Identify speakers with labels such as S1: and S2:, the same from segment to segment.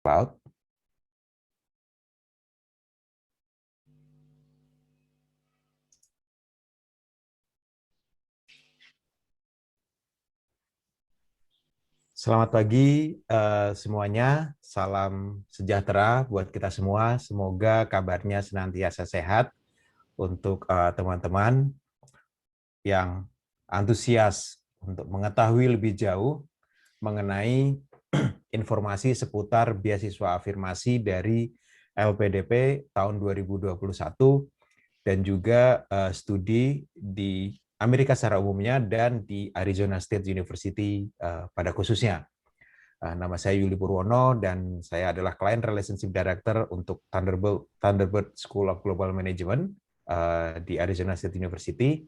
S1: Cloud. Selamat pagi semuanya, salam sejahtera buat kita semua. Semoga kabarnya senantiasa sehat untuk teman-teman yang antusias untuk mengetahui lebih jauh mengenai informasi seputar beasiswa afirmasi dari LPDP tahun 2021 dan juga studi di Amerika secara umumnya dan di Arizona State University pada khususnya. Nama saya Yuli Purwono dan saya adalah Client Relationship Director untuk Thunderbird School of Global Management di Arizona State University.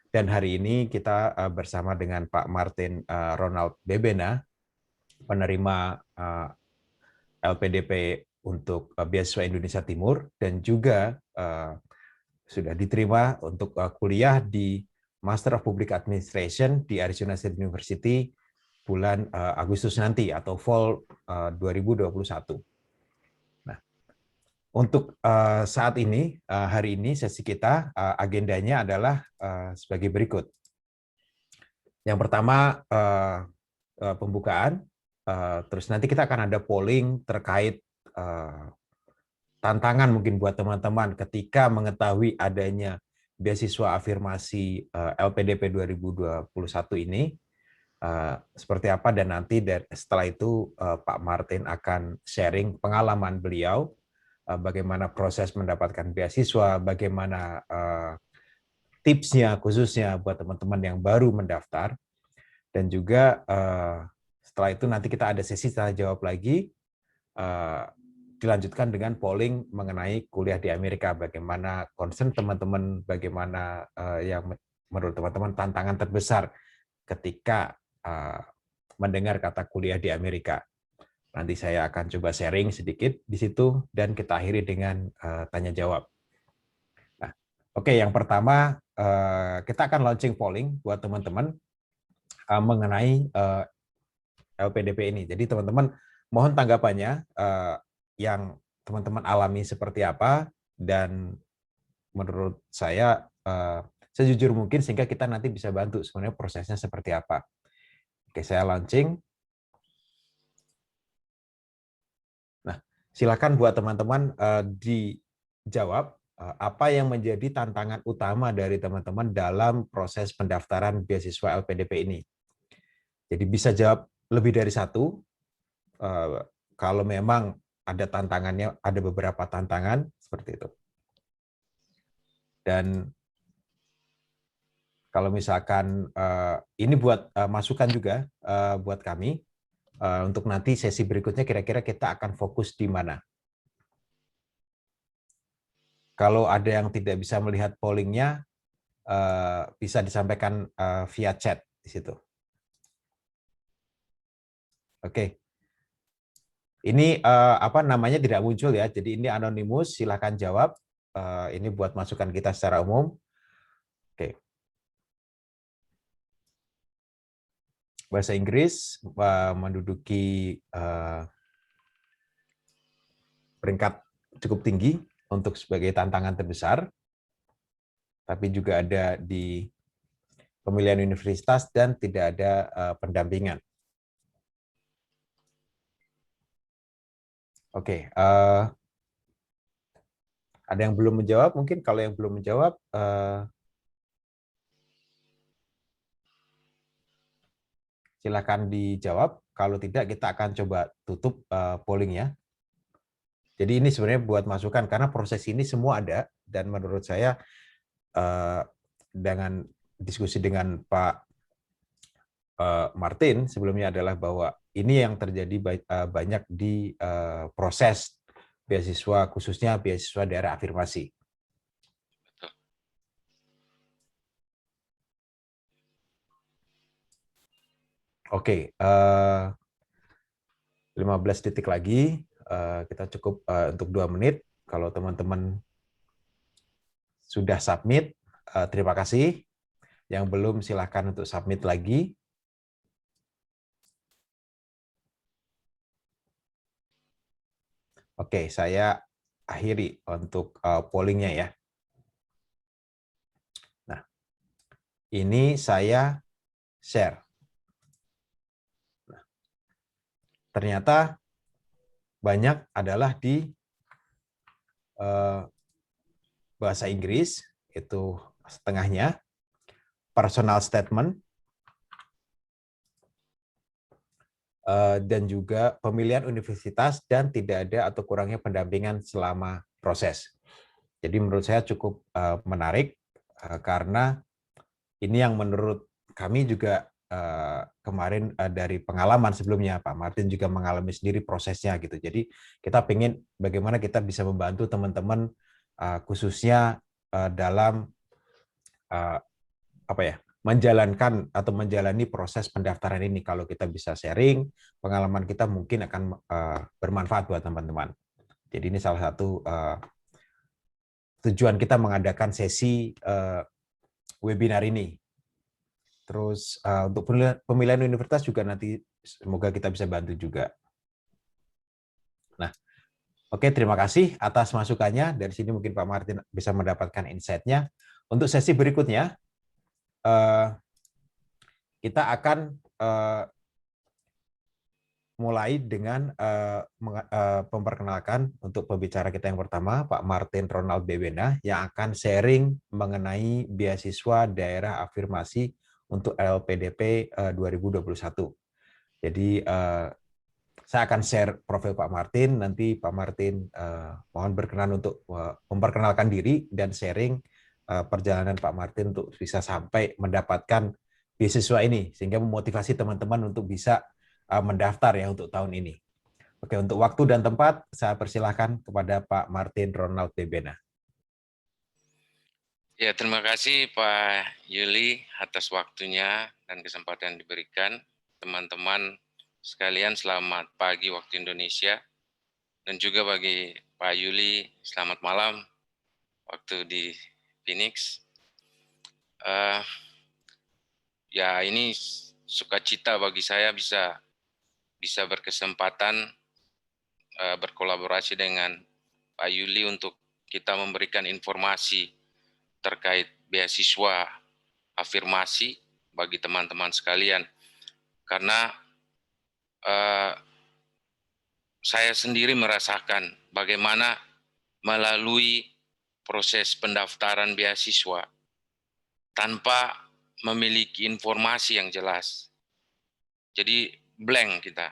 S1: Dan hari ini kita bersama dengan Pak Martin Ronald Bebena, penerima LPDP untuk beasiswa Indonesia Timur dan juga sudah diterima untuk kuliah di Master of Public Administration di Arizona State University bulan Agustus nanti atau fall 2021. Nah, untuk saat ini, hari ini sesi kita agendanya adalah sebagai berikut. Yang pertama pembukaan, terus nanti kita akan ada polling terkait tantangan mungkin buat teman-teman ketika mengetahui adanya beasiswa afirmasi LPDP 2021 ini. Seperti apa dan nanti setelah itu Pak Martin akan sharing pengalaman beliau, bagaimana proses mendapatkan beasiswa, bagaimana tipsnya khususnya buat teman-teman yang baru mendaftar, dan juga setelah itu nanti kita ada sesi tanya jawab lagi, dilanjutkan dengan polling mengenai kuliah di Amerika, bagaimana concern teman-teman, bagaimana yang menurut teman-teman tantangan terbesar ketika mendengar kata kuliah di Amerika. Nanti saya akan coba sharing sedikit di situ dan kita akhiri dengan tanya jawab. Nah, oke, yang pertama kita akan launching polling buat teman-teman mengenai LPDP ini. Jadi teman-teman mohon tanggapannya yang teman-teman alami seperti apa dan menurut saya sejujur mungkin sehingga kita nanti bisa bantu sebenarnya prosesnya seperti apa. Oke, saya launching. Nah, silakan buat teman-teman dijawab apa yang menjadi tantangan utama dari teman-teman dalam proses pendaftaran beasiswa LPDP ini. Jadi bisa jawab lebih dari satu. Kalau memang ada tantangannya, ada beberapa tantangan seperti itu. Dan kalau misalkan ini buat masukan juga buat kami untuk nanti sesi berikutnya kira-kira kita akan fokus di mana. Kalau ada yang tidak bisa melihat pollingnya, bisa disampaikan via chat di situ. Oke, ini apa namanya tidak muncul ya, jadi ini anonimus. Silakan jawab. Ini buat masukan kita secara umum. Oke, bahasa Inggris menduduki peringkat cukup tinggi untuk sebagai tantangan terbesar, tapi juga ada di pemilihan universitas dan tidak ada pendampingan. Oke, ada yang belum menjawab? Mungkin kalau yang belum menjawab, silakan dijawab. Kalau tidak, kita akan coba tutup pollingnya. Jadi ini sebenarnya buat masukan, karena proses ini semua ada, dan menurut saya dengan diskusi dengan Pak Martin sebelumnya adalah bahwa ini yang terjadi banyak di proses beasiswa, khususnya beasiswa daerah afirmasi. Oke, 15 detik lagi, kita cukup untuk 2 menit. Kalau teman-teman sudah submit, terima kasih. Yang belum silakan untuk submit lagi. Oke, saya akhiri untuk pollingnya ya. Nah, ini saya share. Nah, ternyata banyak adalah di bahasa Inggris, itu setengahnya, personal statement, dan juga pemilihan universitas dan tidak ada atau kurangnya pendampingan selama proses. Jadi menurut saya cukup menarik karena ini yang menurut kami juga kemarin dari pengalaman sebelumnya, Pak Martin juga mengalami sendiri prosesnya gitu. Jadi kita ingin bagaimana kita bisa membantu teman-teman khususnya dalam apa ya, menjalankan atau menjalani proses pendaftaran ini. Kalau kita bisa sharing pengalaman kita mungkin akan bermanfaat buat teman-teman. Jadi ini salah satu tujuan kita mengadakan sesi webinar ini. Terus untuk pemilihan universitas juga nanti semoga kita bisa bantu juga. Nah, oke, terima kasih atas masukannya. Dari sini mungkin Pak Martin bisa mendapatkan insight-nya. Untuk sesi berikutnya, kita akan mulai dengan memperkenalkan untuk pembicara kita yang pertama, Pak Martin Ronald Bewena, yang akan sharing mengenai beasiswa daerah afirmasi untuk LPDP 2021. Jadi saya akan share profil Pak Martin, nanti Pak Martin mohon berkenan untuk memperkenalkan diri dan sharing perjalanan Pak Martin untuk bisa sampai mendapatkan beasiswa ini, sehingga memotivasi teman-teman untuk bisa mendaftar ya untuk tahun ini. Oke, untuk waktu dan tempat, saya persilahkan kepada Pak Martin Ronald Debena.
S2: Ya, terima kasih Pak Yuli atas waktunya dan kesempatan yang diberikan. Teman-teman sekalian, selamat pagi waktu Indonesia. Dan juga bagi Pak Yuli, selamat malam waktu di Phoenix. Ya, ini sukacita bagi saya bisa berkesempatan berkolaborasi dengan Pak Yuli untuk kita memberikan informasi terkait beasiswa afirmasi bagi teman-teman sekalian. Karena saya sendiri merasakan bagaimana melalui proses pendaftaran beasiswa tanpa memiliki informasi yang jelas. Jadi blank kita.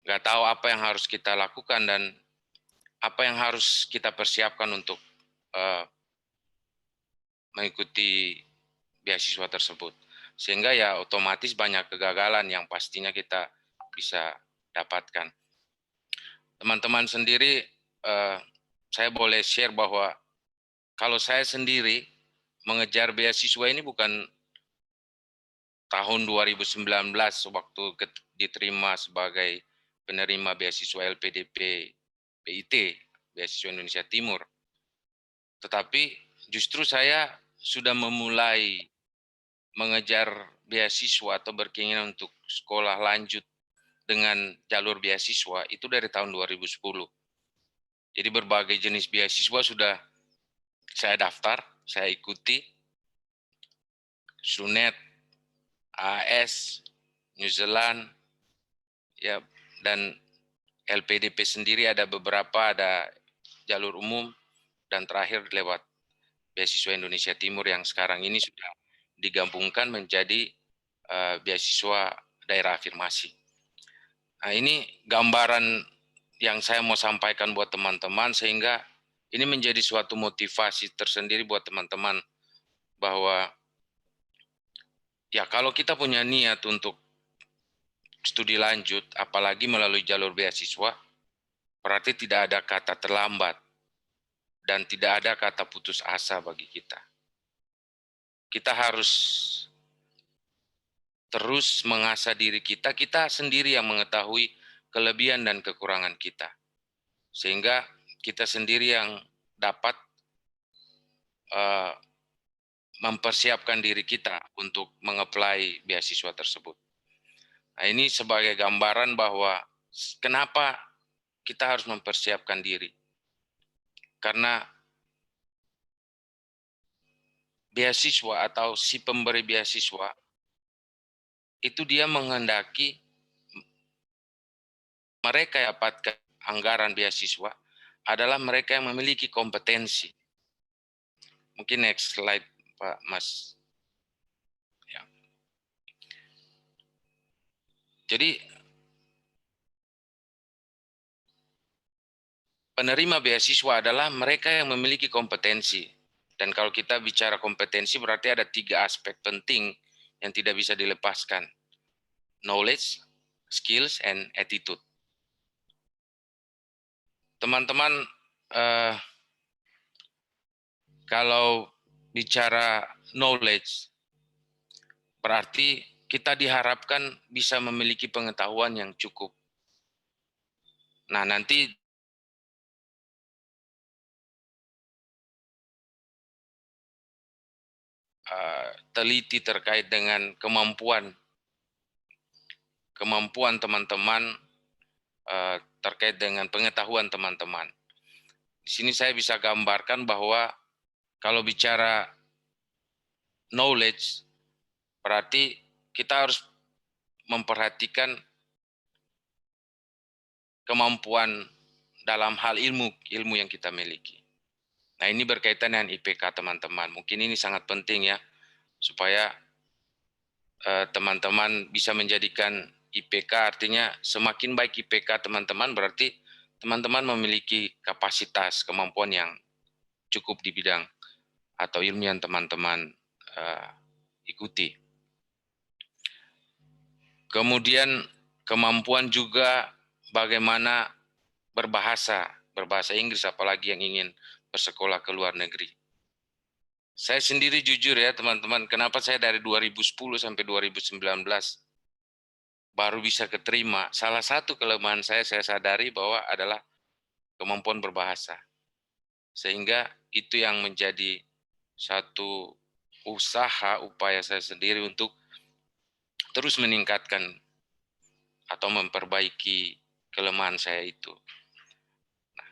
S2: Nggak tahu apa yang harus kita lakukan dan apa yang harus kita persiapkan untuk mengikuti beasiswa tersebut. Sehingga ya otomatis banyak kegagalan yang pastinya kita bisa dapatkan. Teman-teman sendiri, saya boleh share bahwa kalau saya sendiri mengejar beasiswa ini bukan tahun 2019 waktu diterima sebagai penerima beasiswa LPDP PIT, Beasiswa Indonesia Timur. Tetapi justru saya sudah memulai mengejar beasiswa atau berkeinginan untuk sekolah lanjut dengan jalur beasiswa itu dari tahun 2010. Jadi berbagai jenis beasiswa sudah saya daftar, saya ikuti, SUNET, AS, New Zealand, ya, dan LPDP sendiri ada beberapa, ada jalur umum, dan terakhir lewat beasiswa Indonesia Timur yang sekarang ini sudah digabungkan menjadi beasiswa daerah afirmasi. Nah, ini gambaran yang saya mau sampaikan buat teman-teman sehingga ini menjadi suatu motivasi tersendiri buat teman-teman bahwa ya kalau kita punya niat untuk studi lanjut, apalagi melalui jalur beasiswa, berarti tidak ada kata terlambat dan tidak ada kata putus asa bagi kita. Kita harus terus mengasah diri kita, kita sendiri yang mengetahui kelebihan dan kekurangan kita. Sehingga kita sendiri yang dapat mempersiapkan diri kita untuk mengapply beasiswa tersebut. Nah, ini sebagai gambaran bahwa kenapa kita harus mempersiapkan diri. Karena beasiswa atau si pemberi beasiswa itu dia menghendaki mereka yang dapatkan anggaran beasiswa adalah mereka yang memiliki kompetensi. Mungkin next slide, Pak Mas. Ya. Jadi penerima beasiswa adalah mereka yang memiliki kompetensi. Dan kalau kita bicara kompetensi berarti ada 3 aspek penting yang tidak bisa dilepaskan. Knowledge, skills, and attitude. Teman-teman, kalau bicara knowledge, berarti kita diharapkan bisa memiliki pengetahuan yang cukup. Nah, nanti teliti terkait dengan kemampuan teman-teman terkait dengan pengetahuan teman-teman. Di sini saya bisa gambarkan bahwa kalau bicara knowledge, berarti kita harus memperhatikan kemampuan dalam hal ilmu yang kita miliki. Nah, ini berkaitan dengan IPK teman-teman. Mungkin ini sangat penting ya, supaya teman-teman bisa menjadikan IPK, artinya semakin baik IPK teman-teman berarti teman-teman memiliki kapasitas, kemampuan yang cukup di bidang atau ilmu yang teman-teman ikuti. Kemudian kemampuan juga bagaimana berbahasa Inggris, apalagi yang ingin bersekolah ke luar negeri. Saya sendiri jujur ya teman-teman, kenapa saya dari 2010 sampai 2019 baru bisa keterima. Salah satu kelemahan saya sadari bahwa adalah kemampuan berbahasa. Sehingga itu yang menjadi satu upaya saya sendiri untuk terus meningkatkan atau memperbaiki kelemahan saya itu. Nah,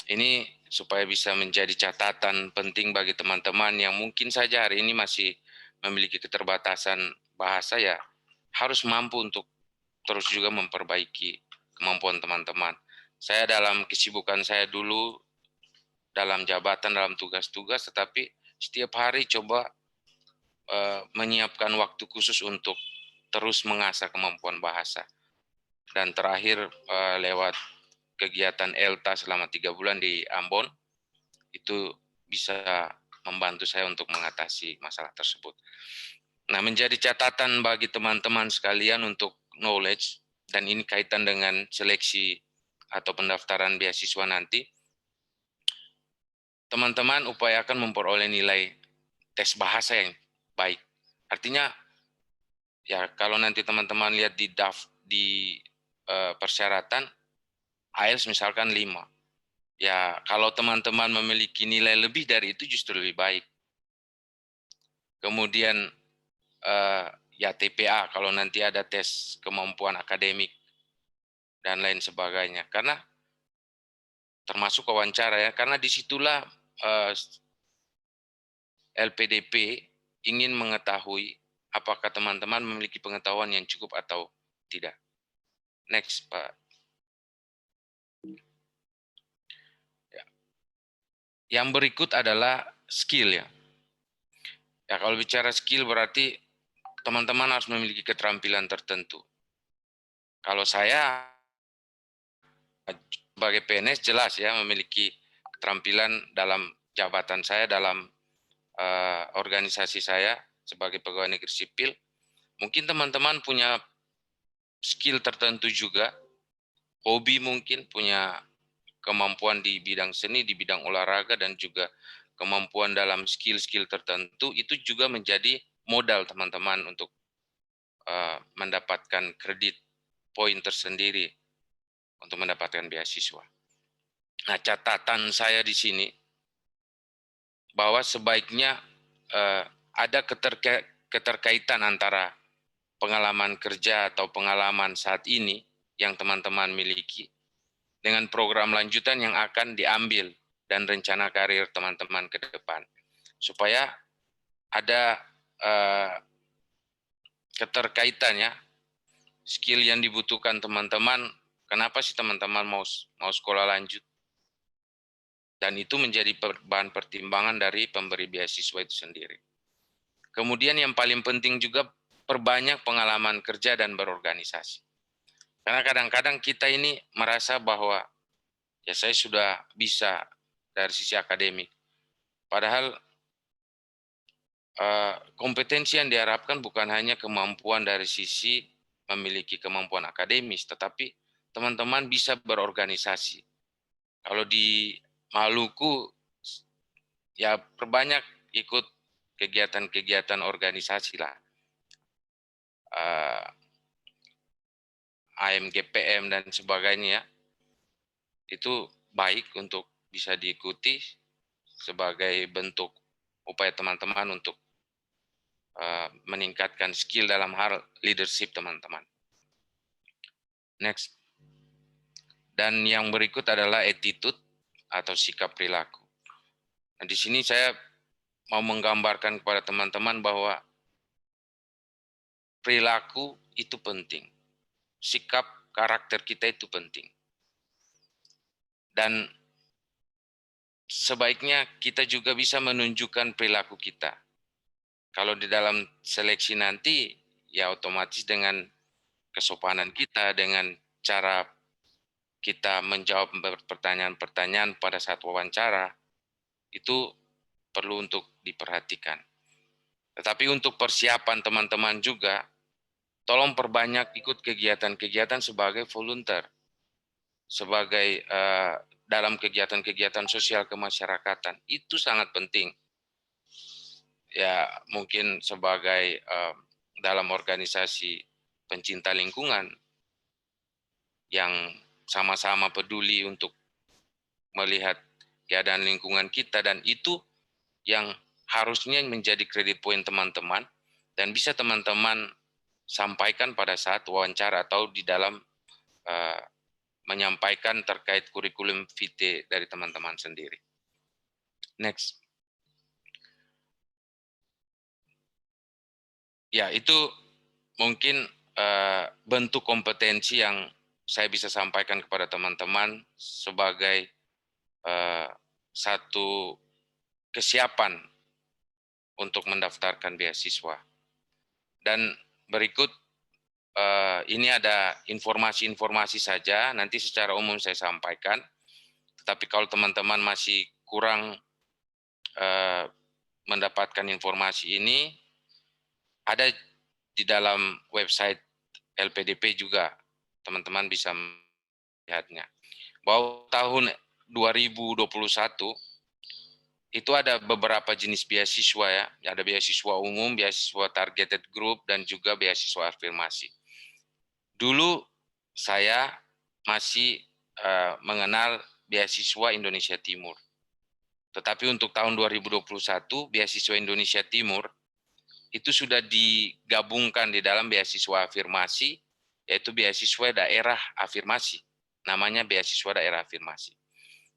S2: ini supaya bisa menjadi catatan penting bagi teman-teman yang mungkin saja hari ini masih memiliki keterbatasan bahasa, ya harus mampu untuk terus juga memperbaiki kemampuan teman-teman. Saya dalam kesibukan saya dulu, dalam jabatan, dalam tugas-tugas, tetapi setiap hari coba menyiapkan waktu khusus untuk terus mengasah kemampuan bahasa. Dan terakhir lewat kegiatan ELTA selama 3 bulan di Ambon, itu bisa membantu saya untuk mengatasi masalah tersebut. Nah, menjadi catatan bagi teman-teman sekalian untuk knowledge, dan ini kaitan dengan seleksi atau pendaftaran beasiswa nanti, teman-teman upayakan memperoleh nilai tes bahasa yang baik. Artinya, ya kalau nanti teman-teman lihat di persyaratan, IELTS misalkan 5. Ya, kalau teman-teman memiliki nilai lebih dari itu justru lebih baik. Kemudian ya TPA kalau nanti ada tes kemampuan akademik dan lain sebagainya. Karena termasuk wawancara ya, karena disitulah LPDP ingin mengetahui apakah teman-teman memiliki pengetahuan yang cukup atau tidak. Next, Pak. Ya. Yang berikut adalah skill ya. Ya, kalau bicara skill berarti teman-teman harus memiliki keterampilan tertentu. Kalau saya sebagai PNS jelas ya memiliki keterampilan dalam jabatan saya, dalam organisasi saya sebagai pegawai negeri sipil. Mungkin teman-teman punya skill tertentu juga, hobi mungkin, punya kemampuan di bidang seni, di bidang olahraga, dan juga kemampuan dalam skill-skill tertentu, itu juga menjadi modal teman-teman untuk mendapatkan kredit poin tersendiri untuk mendapatkan beasiswa. Nah, catatan saya di sini bahwa sebaiknya ada keterkaitan antara pengalaman kerja atau pengalaman saat ini yang teman-teman miliki dengan program lanjutan yang akan diambil dan rencana karir teman-teman ke depan. Supaya ada keterkaitan ya, skill yang dibutuhkan teman-teman, kenapa sih teman-teman mau sekolah lanjut? Dan itu menjadi bahan pertimbangan dari pemberi beasiswa itu sendiri. Kemudian yang paling penting juga perbanyak pengalaman kerja dan berorganisasi. Karena kadang-kadang kita ini merasa bahwa ya saya sudah bisa dari sisi akademik. Padahal kompetensi yang diharapkan bukan hanya kemampuan dari sisi memiliki kemampuan akademis, tetapi teman-teman bisa berorganisasi. Kalau di Maluku, ya perbanyak ikut kegiatan-kegiatan organisasi lah. AMGPM dan sebagainya, itu baik untuk bisa diikuti sebagai bentuk upaya teman-teman untuk meningkatkan skill dalam hal leadership teman-teman. Next. Dan yang berikut adalah attitude atau sikap perilaku. Nah, di sini saya mau menggambarkan kepada teman-teman bahwa perilaku itu penting. Sikap karakter kita itu penting. Dan sebaiknya kita juga bisa menunjukkan perilaku kita. Kalau di dalam seleksi nanti, ya otomatis dengan kesopanan kita, dengan cara kita menjawab pertanyaan-pertanyaan pada saat wawancara, itu perlu untuk diperhatikan. Tetapi untuk persiapan teman-teman juga, tolong perbanyak ikut kegiatan-kegiatan sebagai volunteer, sebagai dalam kegiatan-kegiatan sosial kemasyarakatan. Itu sangat penting. Ya mungkin sebagai dalam organisasi pencinta lingkungan yang sama-sama peduli untuk melihat keadaan lingkungan kita, dan itu yang harusnya menjadi kredit poin teman-teman dan bisa teman-teman sampaikan pada saat wawancara atau di dalam menyampaikan terkait kurikulum vitae dari teman-teman sendiri. Next. Ya, itu mungkin bentuk kompetensi yang saya bisa sampaikan kepada teman-teman sebagai satu kesiapan untuk mendaftarkan beasiswa. Dan berikut ini ada informasi-informasi saja, nanti secara umum saya sampaikan. Tetapi kalau teman-teman masih kurang mendapatkan informasi ini, ada di dalam website LPDP juga, teman-teman bisa melihatnya. Bahwa tahun 2021 itu ada beberapa jenis beasiswa ya, ada beasiswa umum, beasiswa targeted group, dan juga beasiswa afirmasi. Dulu saya masih mengenal beasiswa Indonesia Timur. Tetapi untuk tahun 2021, beasiswa Indonesia Timur itu sudah digabungkan di dalam beasiswa afirmasi, yaitu beasiswa daerah afirmasi. Namanya beasiswa daerah afirmasi.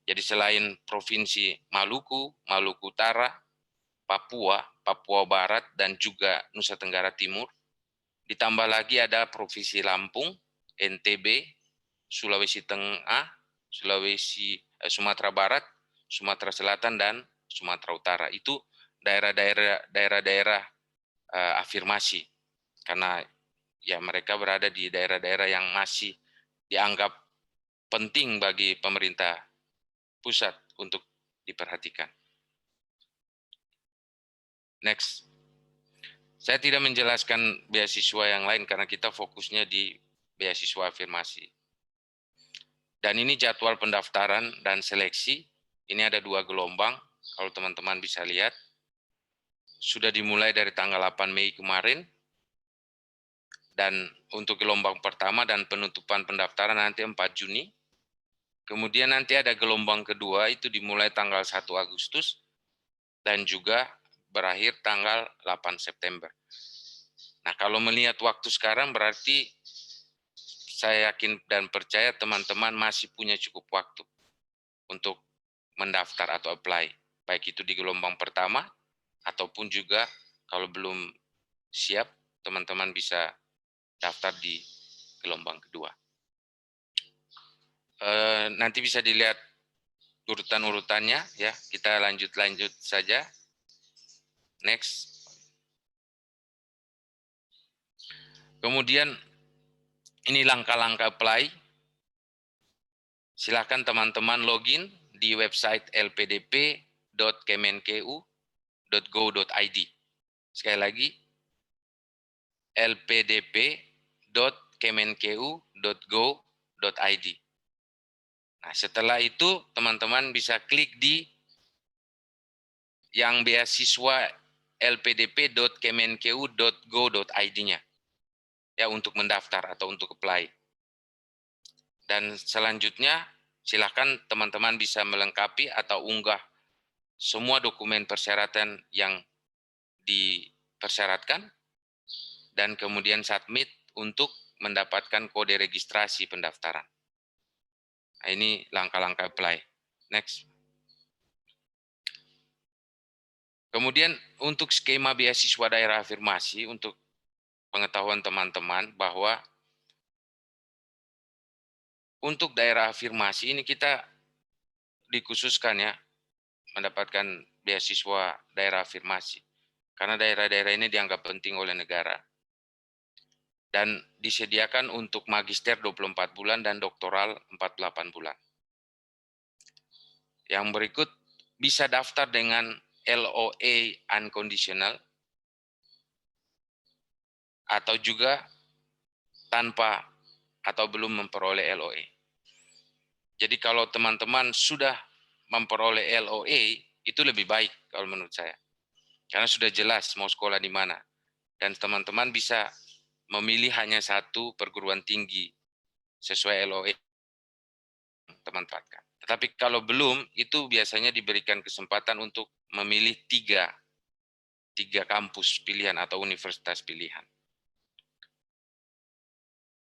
S2: Jadi selain Provinsi Maluku, Maluku Utara, Papua, Papua Barat, dan juga Nusa Tenggara Timur, ditambah lagi ada Provinsi Lampung, NTB, Sulawesi Tengah, Sumatera Barat, Sumatera Selatan, dan Sumatera Utara. Itu daerah-daerah afirmasi, karena ya mereka berada di daerah-daerah yang masih dianggap penting bagi pemerintah pusat untuk diperhatikan. Next. Saya tidak menjelaskan beasiswa yang lain karena kita fokusnya di beasiswa afirmasi. Dan ini jadwal pendaftaran dan seleksi. Ini ada 2 gelombang, kalau teman-teman bisa lihat. Sudah dimulai dari tanggal 8 Mei kemarin. Dan untuk gelombang pertama dan penutupan pendaftaran nanti 4 Juni. Kemudian nanti ada gelombang kedua, itu dimulai tanggal 1 Agustus. Dan juga berakhir tanggal 8 September. Nah, kalau melihat waktu sekarang berarti saya yakin dan percaya teman-teman masih punya cukup waktu untuk mendaftar atau apply, baik itu di gelombang pertama ataupun juga kalau belum siap, teman-teman bisa daftar di gelombang kedua. Nanti bisa dilihat urutan-urutannya ya. Kita lanjut saja. Next. Kemudian ini langkah-langkah apply. Silakan teman-teman login di website lpdp.kemenkeu.go.id. Sekali lagi, lpdp.kemenkeu.go.id. Nah, setelah itu teman-teman bisa klik di yang beasiswa lpdp.kemenkeu.go.id-nya ya untuk mendaftar atau untuk apply. Dan selanjutnya silakan teman-teman bisa melengkapi atau unggah semua dokumen persyaratan yang dipersyaratkan dan kemudian submit untuk mendapatkan kode registrasi pendaftaran. Nah, ini langkah-langkah apply. Next. Kemudian untuk skema beasiswa daerah afirmasi, untuk pengetahuan teman-teman bahwa untuk daerah afirmasi ini kita dikhususkan ya mendapatkan beasiswa daerah afirmasi. Karena daerah-daerah ini dianggap penting oleh negara. Dan disediakan untuk magister 24 bulan dan doktoral 48 bulan. Yang berikut bisa daftar dengan LOA unconditional atau juga tanpa atau belum memperoleh LOA. Jadi kalau teman-teman sudah memperoleh LOA, itu lebih baik kalau menurut saya. Karena sudah jelas mau sekolah di mana. Dan teman-teman bisa memilih hanya satu perguruan tinggi sesuai LOA teman dapatkan. Tetapi kalau belum, itu biasanya diberikan kesempatan untuk memilih tiga kampus pilihan atau universitas pilihan.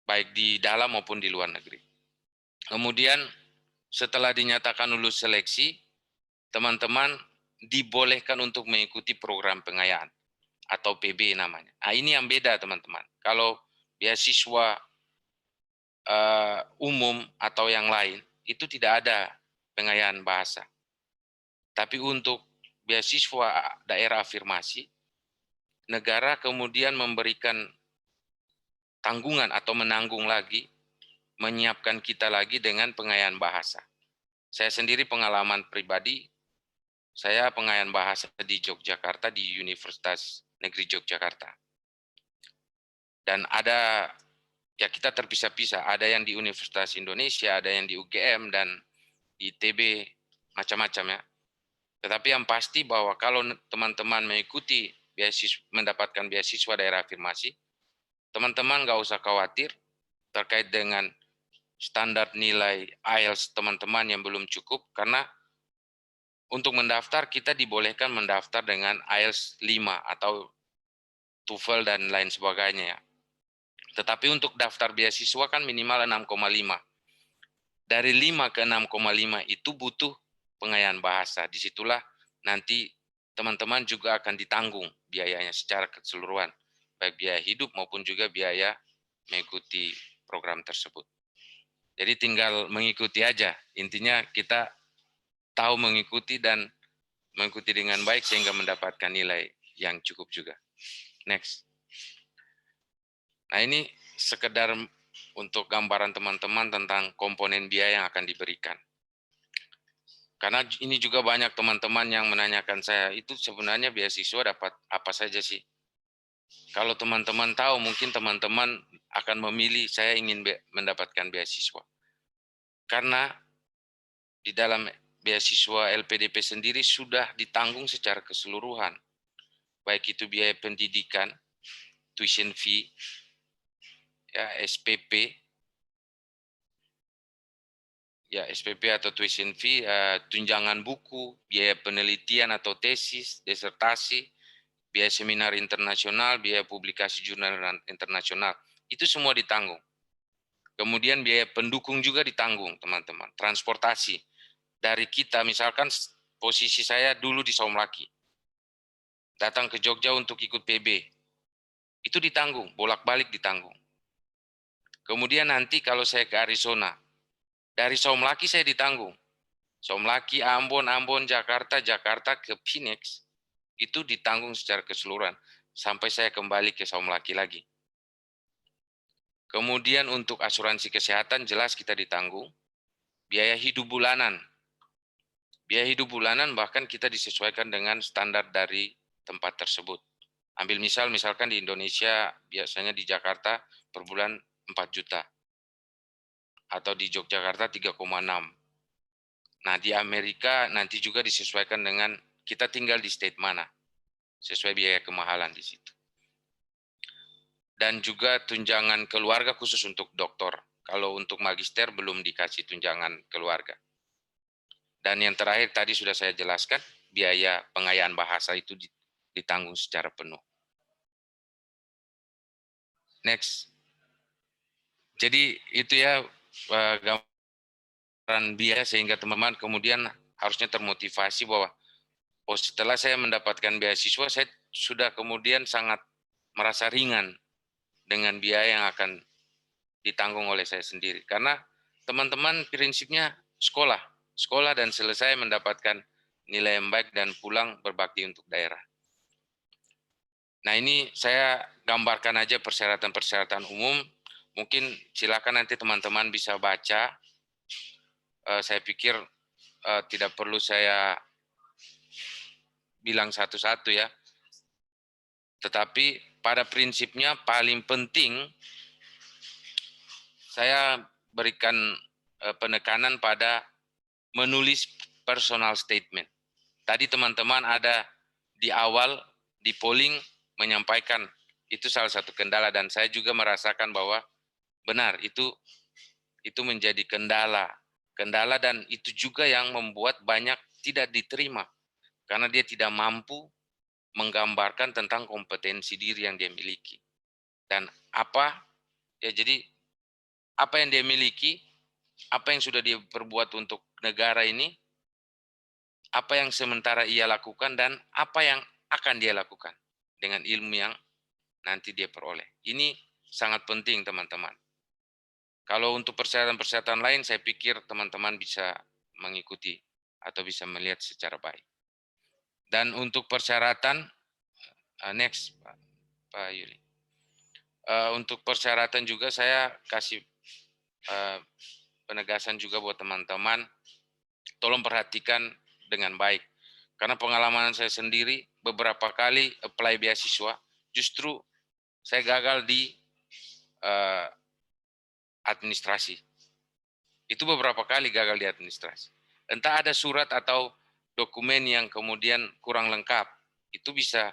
S2: Baik di dalam maupun di luar negeri. Kemudian setelah dinyatakan lulus seleksi, teman-teman dibolehkan untuk mengikuti program pengayaan atau PB namanya. Nah, ini yang beda teman-teman. Kalau beasiswa umum atau yang lain, itu tidak ada pengayaan bahasa. Tapi untuk beasiswa daerah afirmasi, negara kemudian memberikan tanggungan atau menanggung lagi, menyiapkan kita lagi dengan pengayaan bahasa. Saya sendiri pengalaman pribadi, saya pengayaan bahasa di Yogyakarta, di Universitas Negeri Yogyakarta. Dan ada, ya kita terpisah-pisah, ada yang di Universitas Indonesia, ada yang di UGM, dan di ITB, macam-macam ya. Tetapi yang pasti bahwa kalau teman-teman mengikuti mendapatkan beasiswa daerah afirmasi, teman-teman nggak usah khawatir terkait dengan standar nilai IELTS teman-teman yang belum cukup, karena untuk mendaftar kita dibolehkan mendaftar dengan IELTS 5 atau TOEFL dan lain sebagainya ya. Tetapi untuk daftar beasiswa kan minimal 6,5. Dari 5 ke 6,5 itu butuh pengayaan bahasa. Disitulah nanti teman-teman juga akan ditanggung biayanya secara keseluruhan. Baik biaya hidup maupun juga biaya mengikuti program tersebut. Jadi tinggal mengikuti aja. Intinya kita tahu mengikuti dan mengikuti dengan baik sehingga mendapatkan nilai yang cukup juga. Next. Nah, ini sekedar untuk gambaran teman-teman tentang komponen biaya yang akan diberikan. Karena ini juga banyak teman-teman yang menanyakan saya, itu sebenarnya beasiswa dapat apa saja sih? Kalau teman-teman tahu, mungkin teman-teman akan memilih saya ingin mendapatkan beasiswa. Karena di dalam beasiswa LPDP sendiri sudah ditanggung secara keseluruhan. Baik itu biaya pendidikan, tuition fee, ya SPP, atau tuition fee, tunjangan buku, biaya penelitian atau tesis, disertasi, biaya seminar internasional, biaya publikasi jurnal internasional, itu semua ditanggung. Kemudian biaya pendukung juga ditanggung, teman-teman. Transportasi. Dari kita, misalkan posisi saya dulu di Saumlaki. Datang ke Jogja untuk ikut PB. Itu ditanggung, bolak-balik ditanggung. Kemudian nanti kalau saya ke Arizona, dari Saumlaki saya ditanggung. Saumlaki, Ambon, Jakarta, Jakarta ke Phoenix, itu ditanggung secara keseluruhan. Sampai saya kembali ke Saumlaki lagi. Kemudian untuk asuransi kesehatan jelas kita ditanggung. Biaya hidup bulanan. Biaya hidup bulanan bahkan kita disesuaikan dengan standar dari tempat tersebut. Ambil misalkan di Indonesia biasanya di Jakarta per bulan 4 juta. Atau di Yogyakarta 3,6. Nah di Amerika nanti juga disesuaikan dengan kita tinggal di state mana. Sesuai biaya kemahalan di situ. Dan juga tunjangan keluarga khusus untuk dokter. Kalau untuk magister belum dikasih tunjangan keluarga. Dan yang terakhir tadi sudah saya jelaskan, biaya pengayaan bahasa itu ditanggung secara penuh. Next. Jadi itu ya gambaran biaya sehingga teman-teman kemudian harusnya termotivasi bahwa setelah saya mendapatkan beasiswa, saya sudah kemudian sangat merasa ringan dengan biaya yang akan ditanggung oleh saya sendiri. Karena teman-teman prinsipnya sekolah dan selesai mendapatkan nilai yang baik dan pulang berbakti untuk daerah. Nah ini saya gambarkan aja persyaratan-persyaratan umum. Mungkin silakan nanti teman-teman bisa baca. Saya pikir tidak perlu saya bilang satu-satu ya. Tetapi pada prinsipnya paling penting saya berikan penekanan pada menulis personal statement. Tadi teman-teman ada di awal di polling menyampaikan itu salah satu kendala dan saya juga merasakan bahwa benar itu menjadi kendala dan itu juga yang membuat banyak tidak diterima karena dia tidak mampu menggambarkan tentang kompetensi diri yang dia miliki dan jadi apa yang dia miliki, apa yang sudah dia perbuat untuk negara ini, apa yang sementara ia lakukan dan apa yang akan dia lakukan dengan ilmu yang nanti dia peroleh. Ini sangat penting teman-teman. Kalau untuk persyaratan-persyaratan lain, saya pikir teman-teman bisa mengikuti atau bisa melihat secara baik. Dan untuk persyaratan, next Pak Yuli. Untuk persyaratan juga saya kasih penegasan juga buat teman-teman, tolong perhatikan dengan baik. Karena pengalaman saya sendiri, beberapa kali apply beasiswa, justru saya gagal di administrasi. Itu beberapa kali gagal di administrasi. Entah ada surat atau dokumen yang kemudian kurang lengkap. Itu bisa,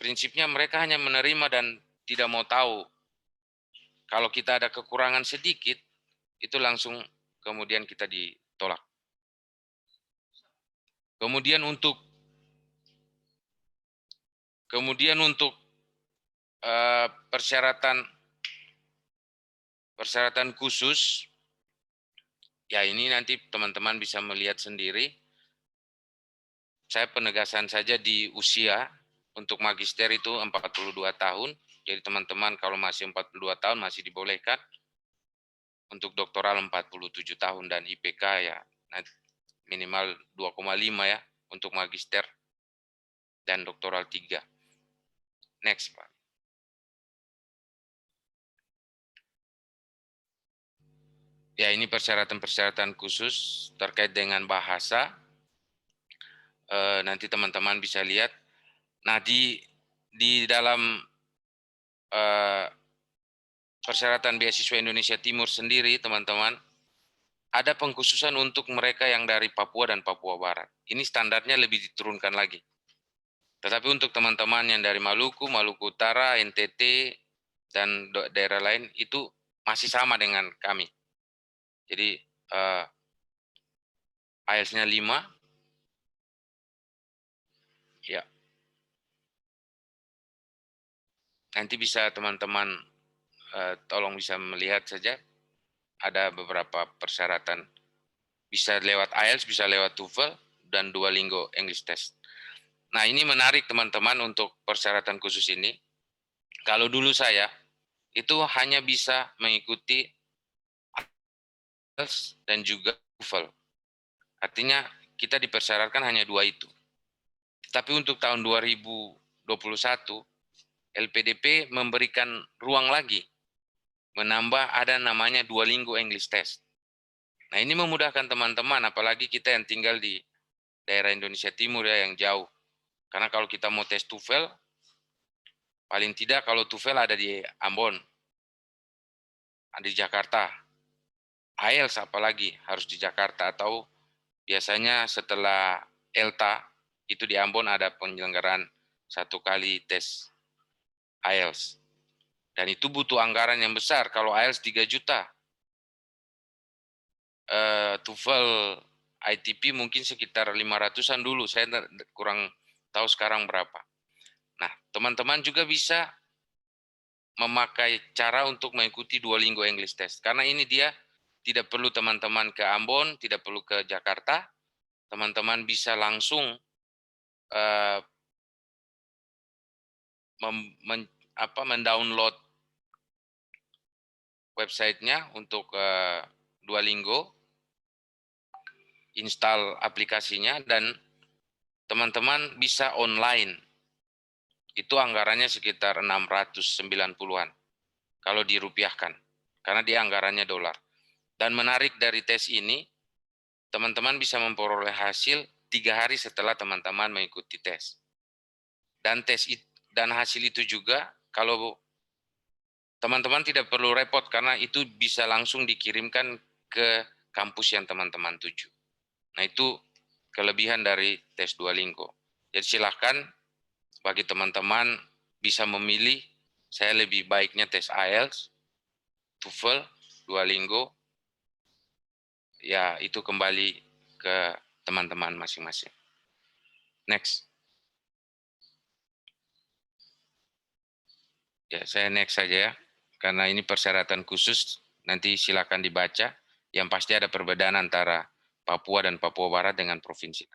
S2: prinsipnya mereka hanya menerima dan tidak mau tahu. Kalau kita ada kekurangan sedikit, itu langsung kemudian kita ditolak. Kemudian untuk persyaratan khusus, ya ini nanti teman-teman bisa melihat sendiri. Saya penegasan saja di usia, untuk magister itu 42 tahun, jadi teman-teman kalau masih 42 tahun masih dibolehkan. Untuk doktoral 47 tahun dan IPK ya minimal 2,5 ya untuk magister dan doktoral 3. Next, Pak. Ya, ini persyaratan-persyaratan khusus terkait dengan bahasa. Nanti teman-teman bisa lihat. Nah, di dalam persyaratan beasiswa Indonesia Timur sendiri, teman-teman, ada pengkhususan untuk mereka yang dari Papua dan Papua Barat. Ini standarnya lebih diturunkan lagi. Tetapi untuk teman-teman yang dari Maluku, Maluku Utara, NTT, dan daerah lain, itu masih sama dengan kami. Jadi, IELTS-nya 5. Ya. Nanti bisa teman-teman tolong bisa melihat saja, ada beberapa persyaratan. Bisa lewat IELTS, bisa lewat TOEFL, dan Duolingo English Test. Nah, ini menarik teman-teman untuk persyaratan khusus ini. Kalau dulu saya, itu hanya bisa mengikuti IELTS dan juga TOEFL. Artinya kita dipersyaratkan hanya dua itu. Tapi untuk tahun 2021, LPDP memberikan ruang lagi, menambah ada namanya Duolingo English Test. Nah, ini memudahkan teman-teman, apalagi kita yang tinggal di daerah Indonesia Timur ya, yang jauh. Karena kalau kita mau tes TOEFL, paling tidak kalau TOEFL ada di Ambon, ada di Jakarta. IELTS apalagi harus di Jakarta, atau biasanya setelah ELTA, itu di Ambon ada penyelenggaraan 1 kali tes IELTS. Dan itu butuh anggaran yang besar. Kalau IELTS 3 juta, TOEFL ITP mungkin sekitar 500-an dulu. Saya kurang tahu sekarang berapa. Nah, teman-teman juga bisa memakai cara untuk mengikuti Duolingo English Test. Karena ini dia tidak perlu teman-teman ke Ambon, tidak perlu ke Jakarta. Teman-teman bisa langsung mendownload websitenya untuk Duolingo, install aplikasinya, dan teman-teman bisa online. Itu anggarannya sekitar 690-an kalau dirupiahkan, karena dia anggarannya dolar. Dan menarik dari tes ini, teman-teman bisa memperoleh hasil 3 hari setelah teman-teman mengikuti tes. Dan hasil itu juga, kalau teman-teman tidak perlu repot, karena itu bisa langsung dikirimkan ke kampus yang teman-teman tuju. Nah, itu kelebihan dari tes Duolingo. Jadi silahkan bagi teman-teman bisa memilih, saya lebih baiknya tes IELTS, TOEFL, Duolingo, ya itu kembali ke teman-teman masing-masing. Next. Ya, saya next saja ya, karena ini persyaratan khusus, nanti silakan dibaca. Yang pasti ada perbedaan antara Papua dan Papua Barat dengan provinsi.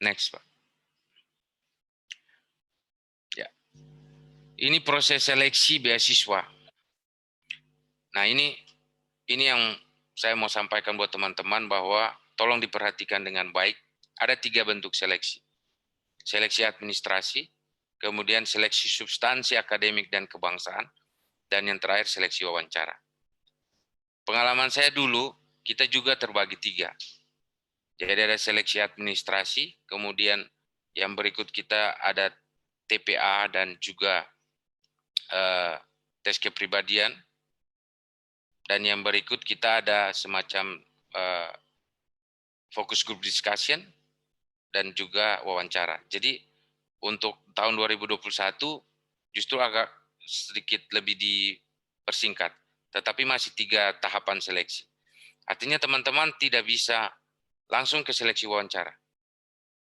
S2: Next, Pak. Ya. Ini proses seleksi beasiswa. Nah, ini yang saya mau sampaikan buat teman-teman, bahwa tolong diperhatikan dengan baik. Ada 3 bentuk seleksi. Seleksi administrasi, kemudian seleksi substansi akademik dan kebangsaan, dan yang terakhir seleksi wawancara. Pengalaman saya dulu, kita juga terbagi 3. Jadi ada seleksi administrasi, kemudian yang berikut kita ada TPA dan juga tes kepribadian, dan yang berikut kita ada semacam focus group discussion dan juga wawancara. Jadi untuk tahun 2021 justru agak sedikit lebih dipersingkat, tetapi masih 3 tahapan seleksi. Artinya teman-teman tidak bisa langsung ke seleksi wawancara.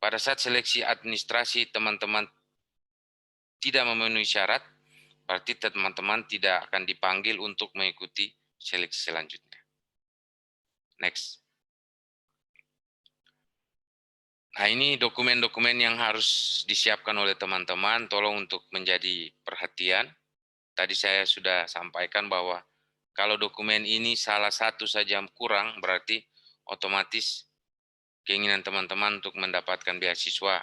S2: Pada saat seleksi administrasi teman-teman tidak memenuhi syarat, berarti teman-teman tidak akan dipanggil untuk mengikuti seleksi selanjutnya. Next. Nah, ini dokumen-dokumen yang harus disiapkan oleh teman-teman, tolong untuk menjadi perhatian. Tadi saya sudah sampaikan bahwa kalau dokumen ini salah satu saja kurang, berarti otomatis keinginan teman-teman untuk mendapatkan beasiswa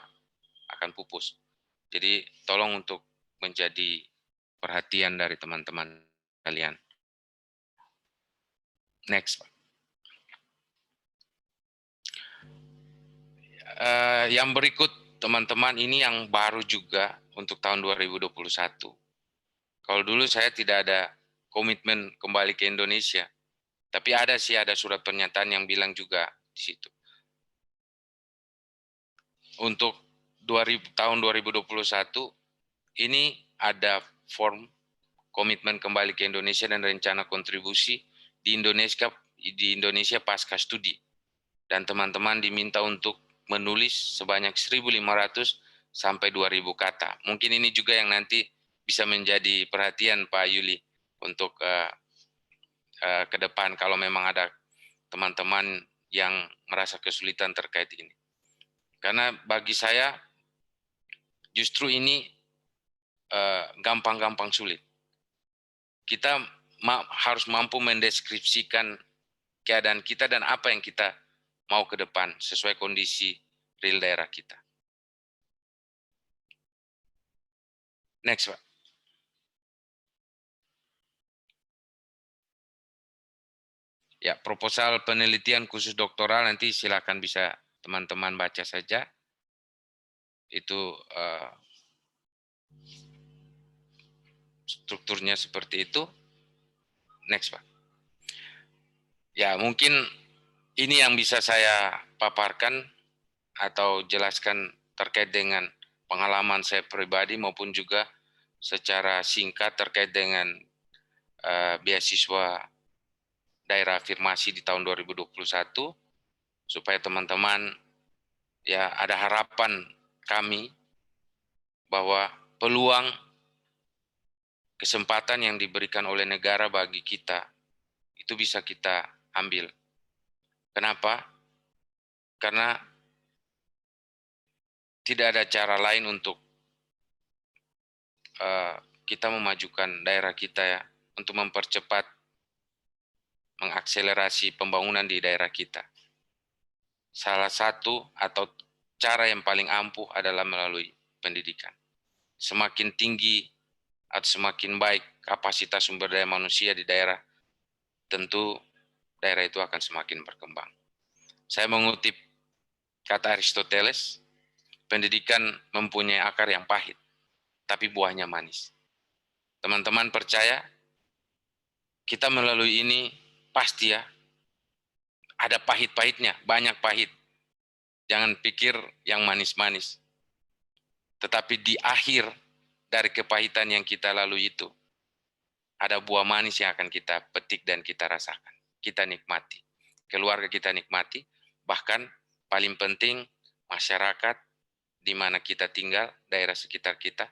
S2: akan pupus. Jadi tolong untuk menjadi perhatian dari teman-teman kalian. Next, Pak. Yang berikut teman-teman, ini yang baru juga untuk tahun 2021. Kalau dulu saya tidak ada komitmen kembali ke Indonesia, tapi ada surat pernyataan yang bilang juga di situ. Untuk tahun 2021 ini ada form komitmen kembali ke Indonesia dan rencana kontribusi di Indonesia pasca studi. Dan teman-teman diminta untuk menulis sebanyak 1.500 sampai 2.000 kata. Mungkin ini juga yang nanti bisa menjadi perhatian Pak Yuli untuk ke depan kalau memang ada teman-teman yang merasa kesulitan terkait ini. Karena bagi saya justru ini gampang-gampang sulit. Kita harus mampu mendeskripsikan keadaan kita dan apa yang kita mau ke depan sesuai kondisi real daerah kita. Next, Pak. Ya, proposal penelitian khusus doktoral nanti silakan bisa teman-teman baca saja. Itu strukturnya seperti itu. Next, Pak. Ya, mungkin ini yang bisa saya paparkan atau jelaskan terkait dengan pengalaman saya pribadi maupun juga secara singkat terkait dengan beasiswa daerah afirmasi di tahun 2021 supaya teman-teman ya ada harapan kami bahwa peluang kesempatan yang diberikan oleh negara bagi kita itu bisa kita ambil. Kenapa? Karena tidak ada cara lain untuk kita memajukan daerah kita ya, untuk mempercepat, mengakselerasi pembangunan di daerah kita. Salah satu atau cara yang paling ampuh adalah melalui pendidikan. Semakin tinggi atau semakin baik kapasitas sumber daya manusia di daerah, tentu daerah itu akan semakin berkembang. Saya mengutip kata Aristoteles, pendidikan mempunyai akar yang pahit, tapi buahnya manis. Teman-teman percaya, kita melalui ini pasti ya, ada pahit-pahitnya, banyak pahit. Jangan pikir yang manis-manis. Tetapi di akhir dari kepahitan yang kita lalui itu, ada buah manis yang akan kita petik dan kita rasakan. Kita nikmati. Keluarga kita nikmati, bahkan paling penting masyarakat di mana kita tinggal, daerah sekitar kita,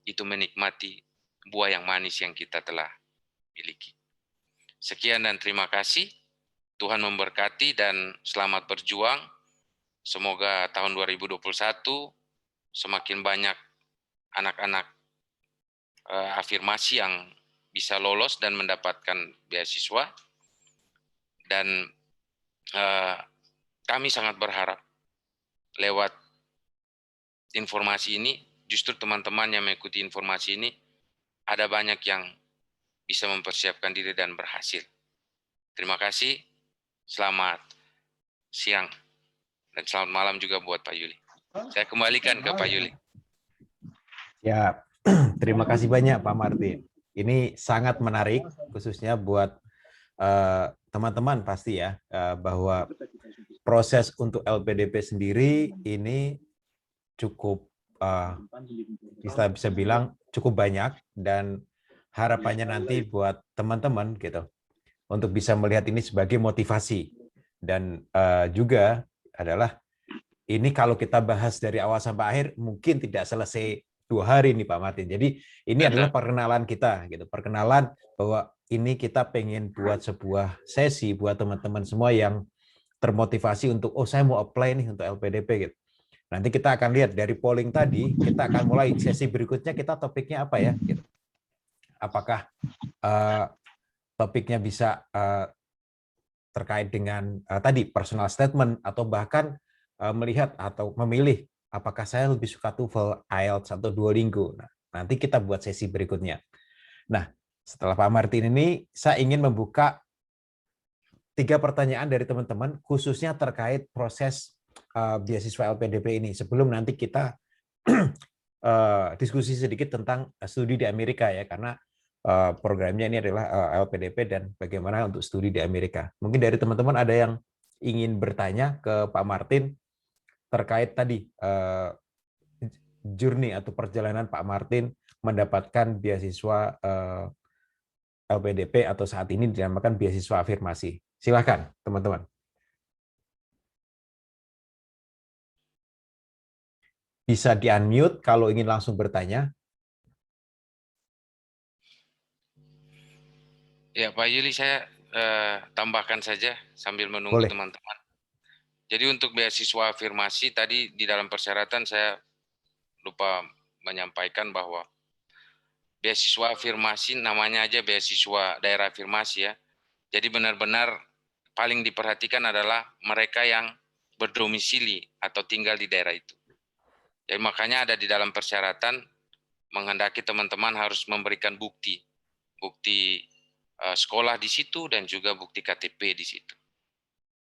S2: itu menikmati buah yang manis yang kita telah miliki. Sekian dan terima kasih. Tuhan memberkati dan selamat berjuang. Semoga tahun 2021 semakin banyak anak-anak afirmasi yang bisa lolos dan mendapatkan beasiswa. Dan kami sangat berharap lewat informasi ini, justru teman-teman yang mengikuti informasi ini, ada banyak yang bisa mempersiapkan diri dan berhasil. Terima kasih. Selamat siang dan selamat malam juga buat Pak Yuli. Saya kembalikan ke Pak Yuli.
S1: Ya, terima kasih banyak Pak Martin. Ini sangat menarik, khususnya buat teman-teman pasti ya, bahwa proses untuk LPDP sendiri ini cukup, kita bisa bilang cukup banyak, dan harapannya nanti buat teman-teman gitu, untuk bisa melihat ini sebagai motivasi. Dan juga adalah ini kalau kita bahas dari awal sampai akhir mungkin tidak selesai 2 hari nih Pak Martin. Jadi ini adalah perkenalan kita gitu, perkenalan bahwa ini kita pengen buat sebuah sesi buat teman-teman semua yang termotivasi untuk saya mau apply nih untuk LPDP gitu. Nanti kita akan lihat dari polling tadi, kita akan mulai sesi berikutnya, kita topiknya apa ya gitu. Apakah topiknya bisa terkait dengan tadi personal statement, atau bahkan melihat atau memilih apakah saya lebih suka TOEFL, IELTS atau Duolingo. Nah, nanti kita buat sesi berikutnya. Nah, setelah Pak Martin ini, saya ingin membuka 3 pertanyaan dari teman-teman, khususnya terkait proses beasiswa LPDP ini. Sebelum nanti kita diskusi sedikit tentang studi di Amerika ya, karena programnya ini adalah LPDP dan bagaimana untuk studi di Amerika. Mungkin dari teman-teman ada yang ingin bertanya ke Pak Martin terkait tadi journey atau perjalanan Pak Martin mendapatkan beasiswa LPDP atau saat ini dinamakan beasiswa afirmasi. Silakan teman-teman. bisa di-unmute kalau ingin langsung bertanya.
S2: Ya, Pak Yuli, saya tambahkan saja sambil menunggu
S1: Boleh.
S2: teman-teman. Jadi untuk beasiswa afirmasi tadi di dalam persyaratan saya lupa menyampaikan bahwa beasiswa afirmasi namanya aja beasiswa daerah afirmasi ya. Jadi benar-benar paling diperhatikan adalah mereka yang berdomisili atau tinggal di daerah itu. Jadi makanya ada di dalam persyaratan menghendaki teman-teman harus memberikan bukti sekolah di situ dan juga bukti KTP di situ.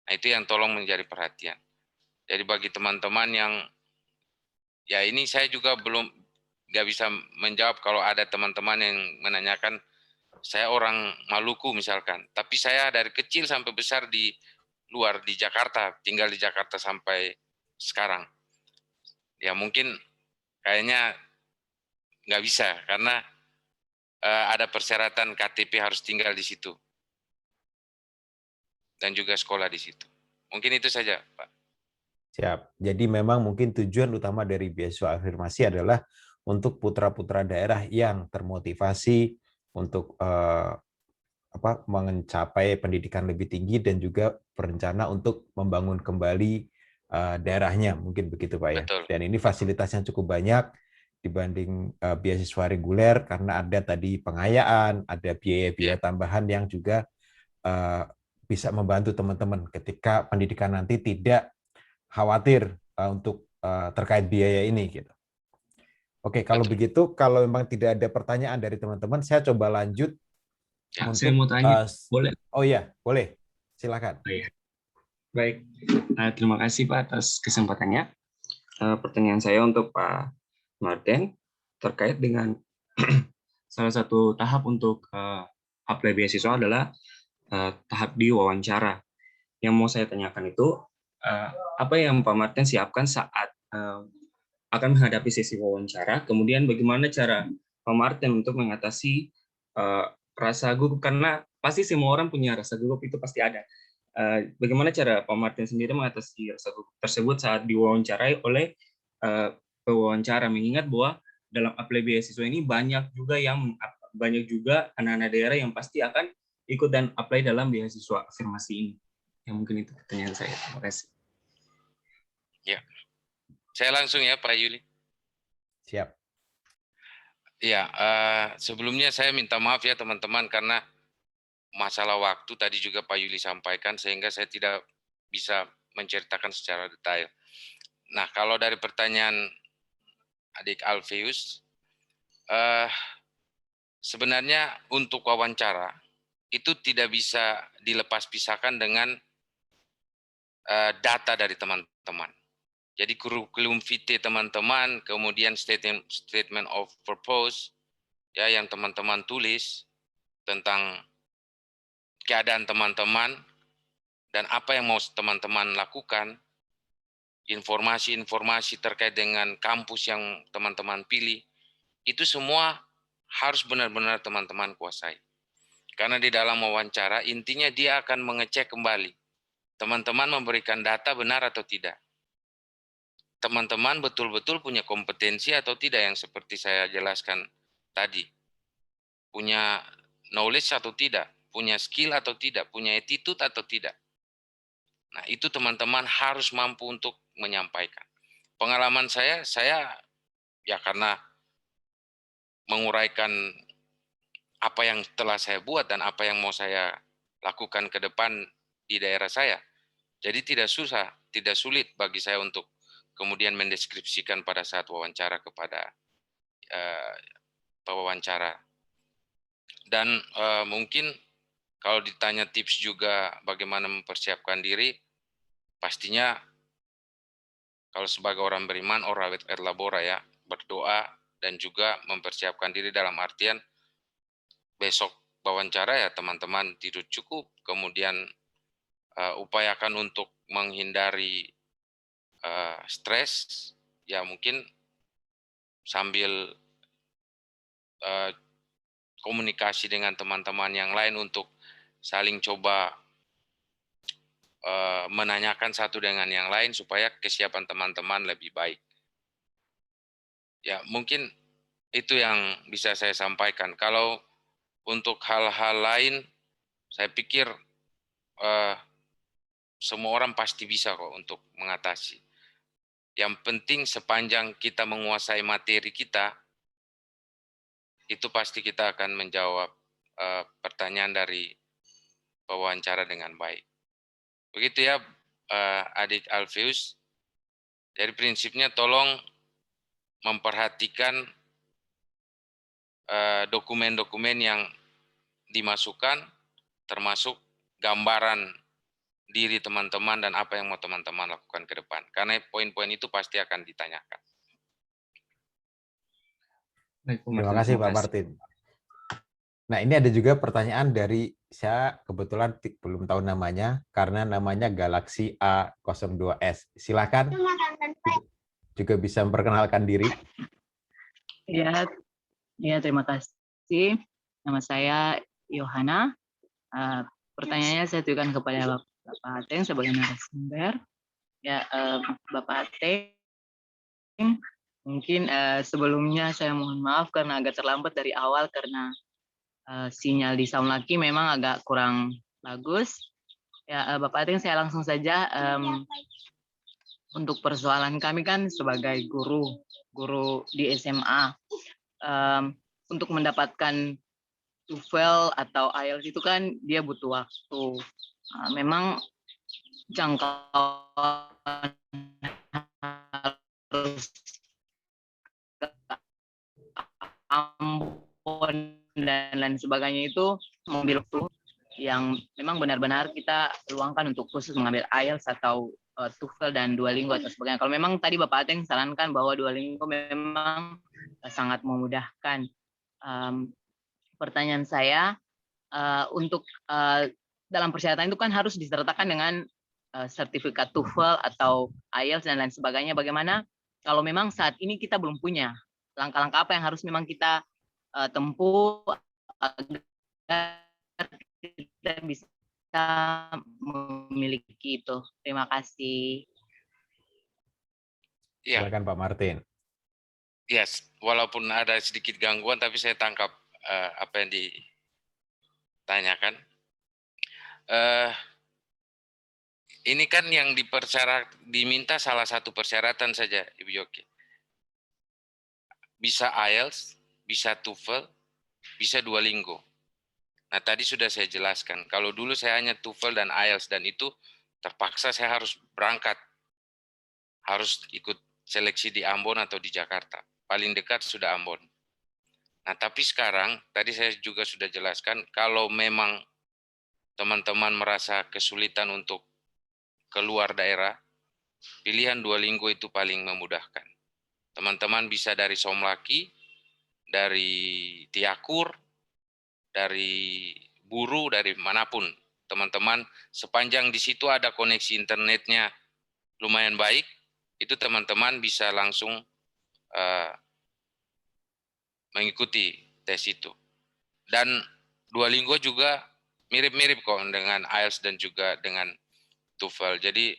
S2: Nah, itu yang tolong menjadi perhatian. Jadi bagi teman-teman yang ya ini saya juga belum nggak bisa menjawab kalau ada teman-teman yang menanyakan saya orang Maluku misalkan, tapi saya dari kecil sampai besar di luar di Jakarta, tinggal di Jakarta sampai sekarang. Ya mungkin kayaknya nggak bisa karena ada persyaratan KTP harus tinggal di situ dan juga sekolah di situ. Mungkin itu saja, Pak.
S1: Siap. Jadi memang mungkin tujuan utama dari beasiswa afirmasi adalah untuk putra-putra daerah yang termotivasi untuk mencapai pendidikan lebih tinggi dan juga berencana untuk membangun kembali daerahnya, mungkin begitu Pak ya.
S2: Betul,
S1: Dan ini
S2: betul.
S1: fasilitasnya cukup banyak dibanding beasiswa reguler karena ada tadi pengayaan, ada
S2: Ya,
S1: biaya-biaya tambahan yang juga eh, bisa membantu teman-teman ketika pendidikan nanti tidak khawatir untuk terkait biaya ini gitu. Oke, kalau
S2: betul.
S1: begitu, kalau memang tidak ada pertanyaan dari teman-teman, saya coba lanjut
S3: Ya, saya
S1: untuk
S3: mau tanya, boleh?
S1: oh ya, boleh. Silakan.
S3: Oh, iya. Baik, terima kasih Pak atas kesempatannya. Pertanyaan saya untuk Pak Martin terkait dengan salah satu tahap untuk apply beasiswa adalah tahap di wawancara. Yang mau saya tanyakan itu, apa yang Pak Martin siapkan saat akan menghadapi sesi wawancara, kemudian bagaimana cara Pak Martin untuk mengatasi rasa gugup, karena pasti semua orang punya rasa gugup, itu pasti ada. Bagaimana cara Pak Martin sendiri mengatasi rasa gugup tersebut saat diwawancarai oleh pewawancara, mengingat bahwa dalam apply beasiswa ini banyak juga anak-anak daerah yang pasti akan ikut dan apply dalam beasiswa afirmasi ini. Yang mungkin itu pertanyaan saya. Terima kasih.
S2: Ya. Saya langsung ya Pak Yuli.
S1: Siap.
S2: Ya, sebelumnya saya minta maaf ya teman-teman karena masalah waktu tadi juga Pak Yuli sampaikan sehingga saya tidak bisa menceritakan secara detail. Nah, kalau dari pertanyaan adik Alfeus, sebenarnya untuk wawancara itu tidak bisa dilepas pisahkan dengan data dari teman-teman. Jadi kurikulum vitae teman-teman, kemudian statement of purpose ya yang teman-teman tulis tentang keadaan teman-teman dan apa yang mau teman-teman lakukan, informasi-informasi terkait dengan kampus yang teman-teman pilih, itu semua harus benar-benar teman-teman kuasai. Karena di dalam wawancara intinya dia akan mengecek kembali teman-teman memberikan data benar atau tidak. Teman-teman betul-betul punya kompetensi atau tidak yang seperti saya jelaskan tadi. Punya knowledge atau tidak, punya skill atau tidak, punya attitude atau tidak. Nah, itu teman-teman harus mampu untuk menyampaikan. Pengalaman saya ya karena menguraikan apa yang telah saya buat dan apa yang mau saya lakukan ke depan di daerah saya. Jadi tidak susah, tidak sulit bagi saya untuk kemudian mendeskripsikan pada saat wawancara kepada pewawancara. Dan mungkin kalau ditanya tips juga bagaimana mempersiapkan diri, pastinya kalau sebagai orang beriman, orawit et labora ya, berdoa dan juga mempersiapkan diri dalam artian besok wawancara ya teman-teman tidur cukup, kemudian upayakan untuk menghindari stres, ya mungkin sambil komunikasi dengan teman-teman yang lain untuk saling coba menanyakan satu dengan yang lain supaya kesiapan teman-teman lebih baik. Ya, mungkin itu yang bisa saya sampaikan. Kalau untuk hal-hal lain, saya pikir semua orang pasti bisa kok untuk mengatasi. Yang penting sepanjang kita menguasai materi kita, itu pasti kita akan menjawab pertanyaan dari pewawancara dengan baik. Begitu ya, adik Alfius. Jadi prinsipnya tolong memperhatikan dokumen-dokumen yang dimasukkan, termasuk gambaran diri teman-teman dan apa yang mau teman-teman lakukan ke depan. Karena poin-poin itu pasti akan ditanyakan.
S3: Baik, Pak
S1: Terima
S3: Martin,
S1: kasih
S3: terima
S1: Pak
S3: kasih.
S1: Martin. Nah, ini ada juga pertanyaan dari saya kebetulan belum tahu namanya karena namanya Galaxy A02S. Silakan juga bisa memperkenalkan diri.
S4: Ya, terima kasih. Nama saya Yohana. Pertanyaannya saya tujukan kepada Bapak Ateng sebagai narasumber. Ya, Bapak Ateng, mungkin sebelumnya saya mohon maaf karena agak terlambat dari awal karena sinyal di Saumlaki memang agak kurang bagus. Ya, Bapak Ateng, saya langsung saja untuk persoalan kami kan sebagai guru di SMA. Untuk mendapatkan TOEFL atau IELTS itu kan dia butuh waktu. Memang jangkauan harus ke Ambon dan lain sebagainya itu mengambil waktu yang memang benar-benar kita luangkan untuk khusus mengambil IELTS atau TOEFL dan Duolingo atau sebagainya. Kalau memang tadi Bapak Ateng sarankan bahwa Duolingo memang sangat memudahkan. Pertanyaan saya, untuk dalam persyaratan itu kan harus disertakan dengan sertifikat TOEFL atau IELTS dan lain sebagainya. Bagaimana kalau memang saat ini kita belum punya, langkah-langkah apa yang harus memang kita tempuh agar kita bisa memiliki itu. Terima kasih.
S2: Ya,
S1: Silakan Pak Martin.
S2: yes, walaupun ada sedikit gangguan, tapi saya tangkap apa yang ditanyakan. Ini kan yang diminta salah satu persyaratan saja, Ibu Yoki. Bisa IELTS, bisa TOEFL, bisa Duolingo. Nah, tadi sudah saya jelaskan. Kalau dulu saya hanya TOEFL dan IELTS, dan itu terpaksa saya harus berangkat. Harus ikut seleksi di Ambon atau di Jakarta. Paling dekat sudah Ambon. Nah, tapi sekarang, tadi saya juga sudah jelaskan, kalau memang teman-teman merasa kesulitan untuk keluar daerah, pilihan Duolingo itu paling memudahkan. Teman-teman bisa dari Somlaki, dari Tiakur, dari Buru, dari manapun. Teman-teman, sepanjang di situ ada koneksi internetnya lumayan baik, itu teman-teman bisa langsung mengikuti tes itu. Dan Duolingo juga mirip-mirip kok dengan IELTS dan juga dengan TOEFL. Jadi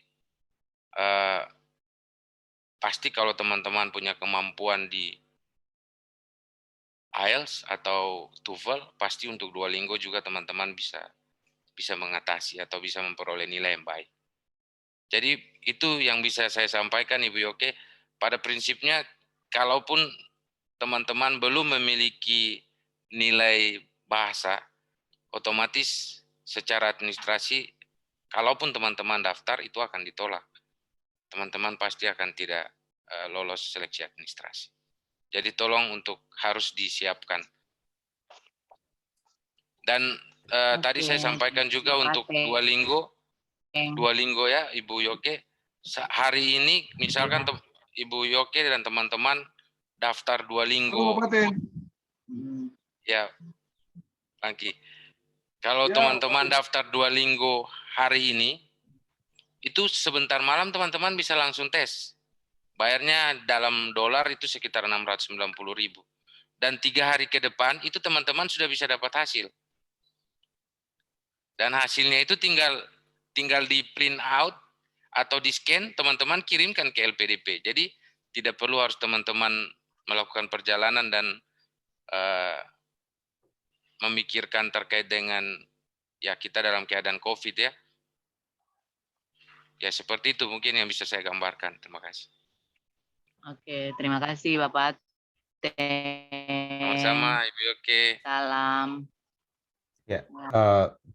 S2: pasti kalau teman-teman punya kemampuan di IELTS atau TOEFL, pasti untuk Duolingo juga teman-teman bisa mengatasi atau bisa memperoleh nilai yang baik. Jadi itu yang bisa saya sampaikan, Ibu Yoke. Pada prinsipnya, kalaupun teman-teman belum memiliki nilai bahasa, otomatis secara administrasi, kalaupun teman-teman daftar, itu akan ditolak. Teman-teman pasti akan tidak lolos seleksi administrasi. Jadi tolong untuk harus disiapkan. Dan tadi saya sampaikan juga untuk Duolingo ya, Ibu Yoke. Hari ini misalkan Ibu Yoke dan teman-teman daftar Duolingo. Ya, Bangki. Kalau teman-teman daftar Duolingo hari ini, itu sebentar malam teman-teman bisa langsung tes. Bayarnya dalam dolar itu sekitar 690.000. Dan 3 hari ke depan itu teman-teman sudah bisa dapat hasil. Dan hasilnya itu tinggal di print out atau di scan, teman-teman kirimkan ke LPDP. Jadi tidak perlu harus teman-teman melakukan perjalanan dan memikirkan terkait dengan ya kita dalam keadaan COVID ya. Ya seperti itu mungkin yang bisa saya gambarkan. Terima kasih.
S4: Oke, terima kasih Bapak
S2: Sama-sama Ibu Yoke.
S4: Salam.
S1: Ya,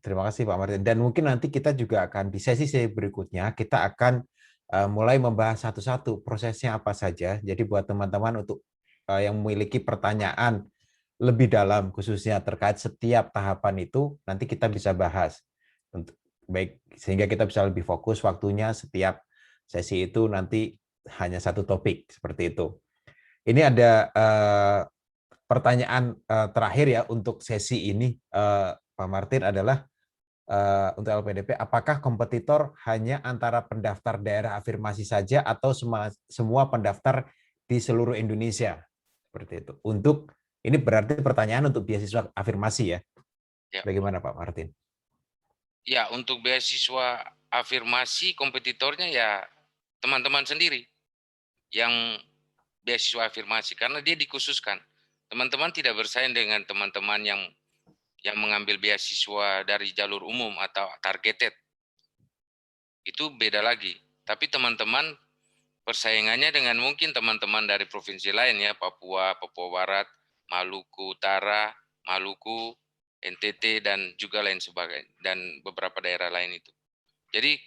S1: terima kasih Pak Martin. Dan mungkin nanti kita juga akan di sesi berikutnya kita akan mulai membahas satu-satu prosesnya apa saja. Jadi buat teman-teman untuk yang memiliki pertanyaan lebih dalam khususnya terkait setiap tahapan itu nanti kita bisa bahas. Baik, sehingga kita bisa lebih fokus waktunya setiap sesi itu nanti hanya satu topik seperti itu. Ini ada pertanyaan terakhir ya untuk sesi ini, Pak Martin, adalah untuk LPDP, apakah kompetitor hanya antara pendaftar daerah afirmasi saja atau semua pendaftar di seluruh Indonesia? Seperti itu. Untuk ini berarti pertanyaan untuk beasiswa afirmasi ya?
S2: Ya.
S1: Bagaimana Pak Martin?
S2: Ya, untuk beasiswa afirmasi kompetitornya ya teman-teman sendiri yang beasiswa afirmasi karena dia dikhususkan. Teman-teman tidak bersaing dengan teman-teman yang mengambil beasiswa dari jalur umum atau targeted. Itu beda lagi. Tapi teman-teman persaingannya dengan mungkin teman-teman dari provinsi lain ya, Papua, Papua Barat, Maluku Utara, Maluku, NTT dan juga lain sebagainya dan beberapa daerah lain itu. Jadi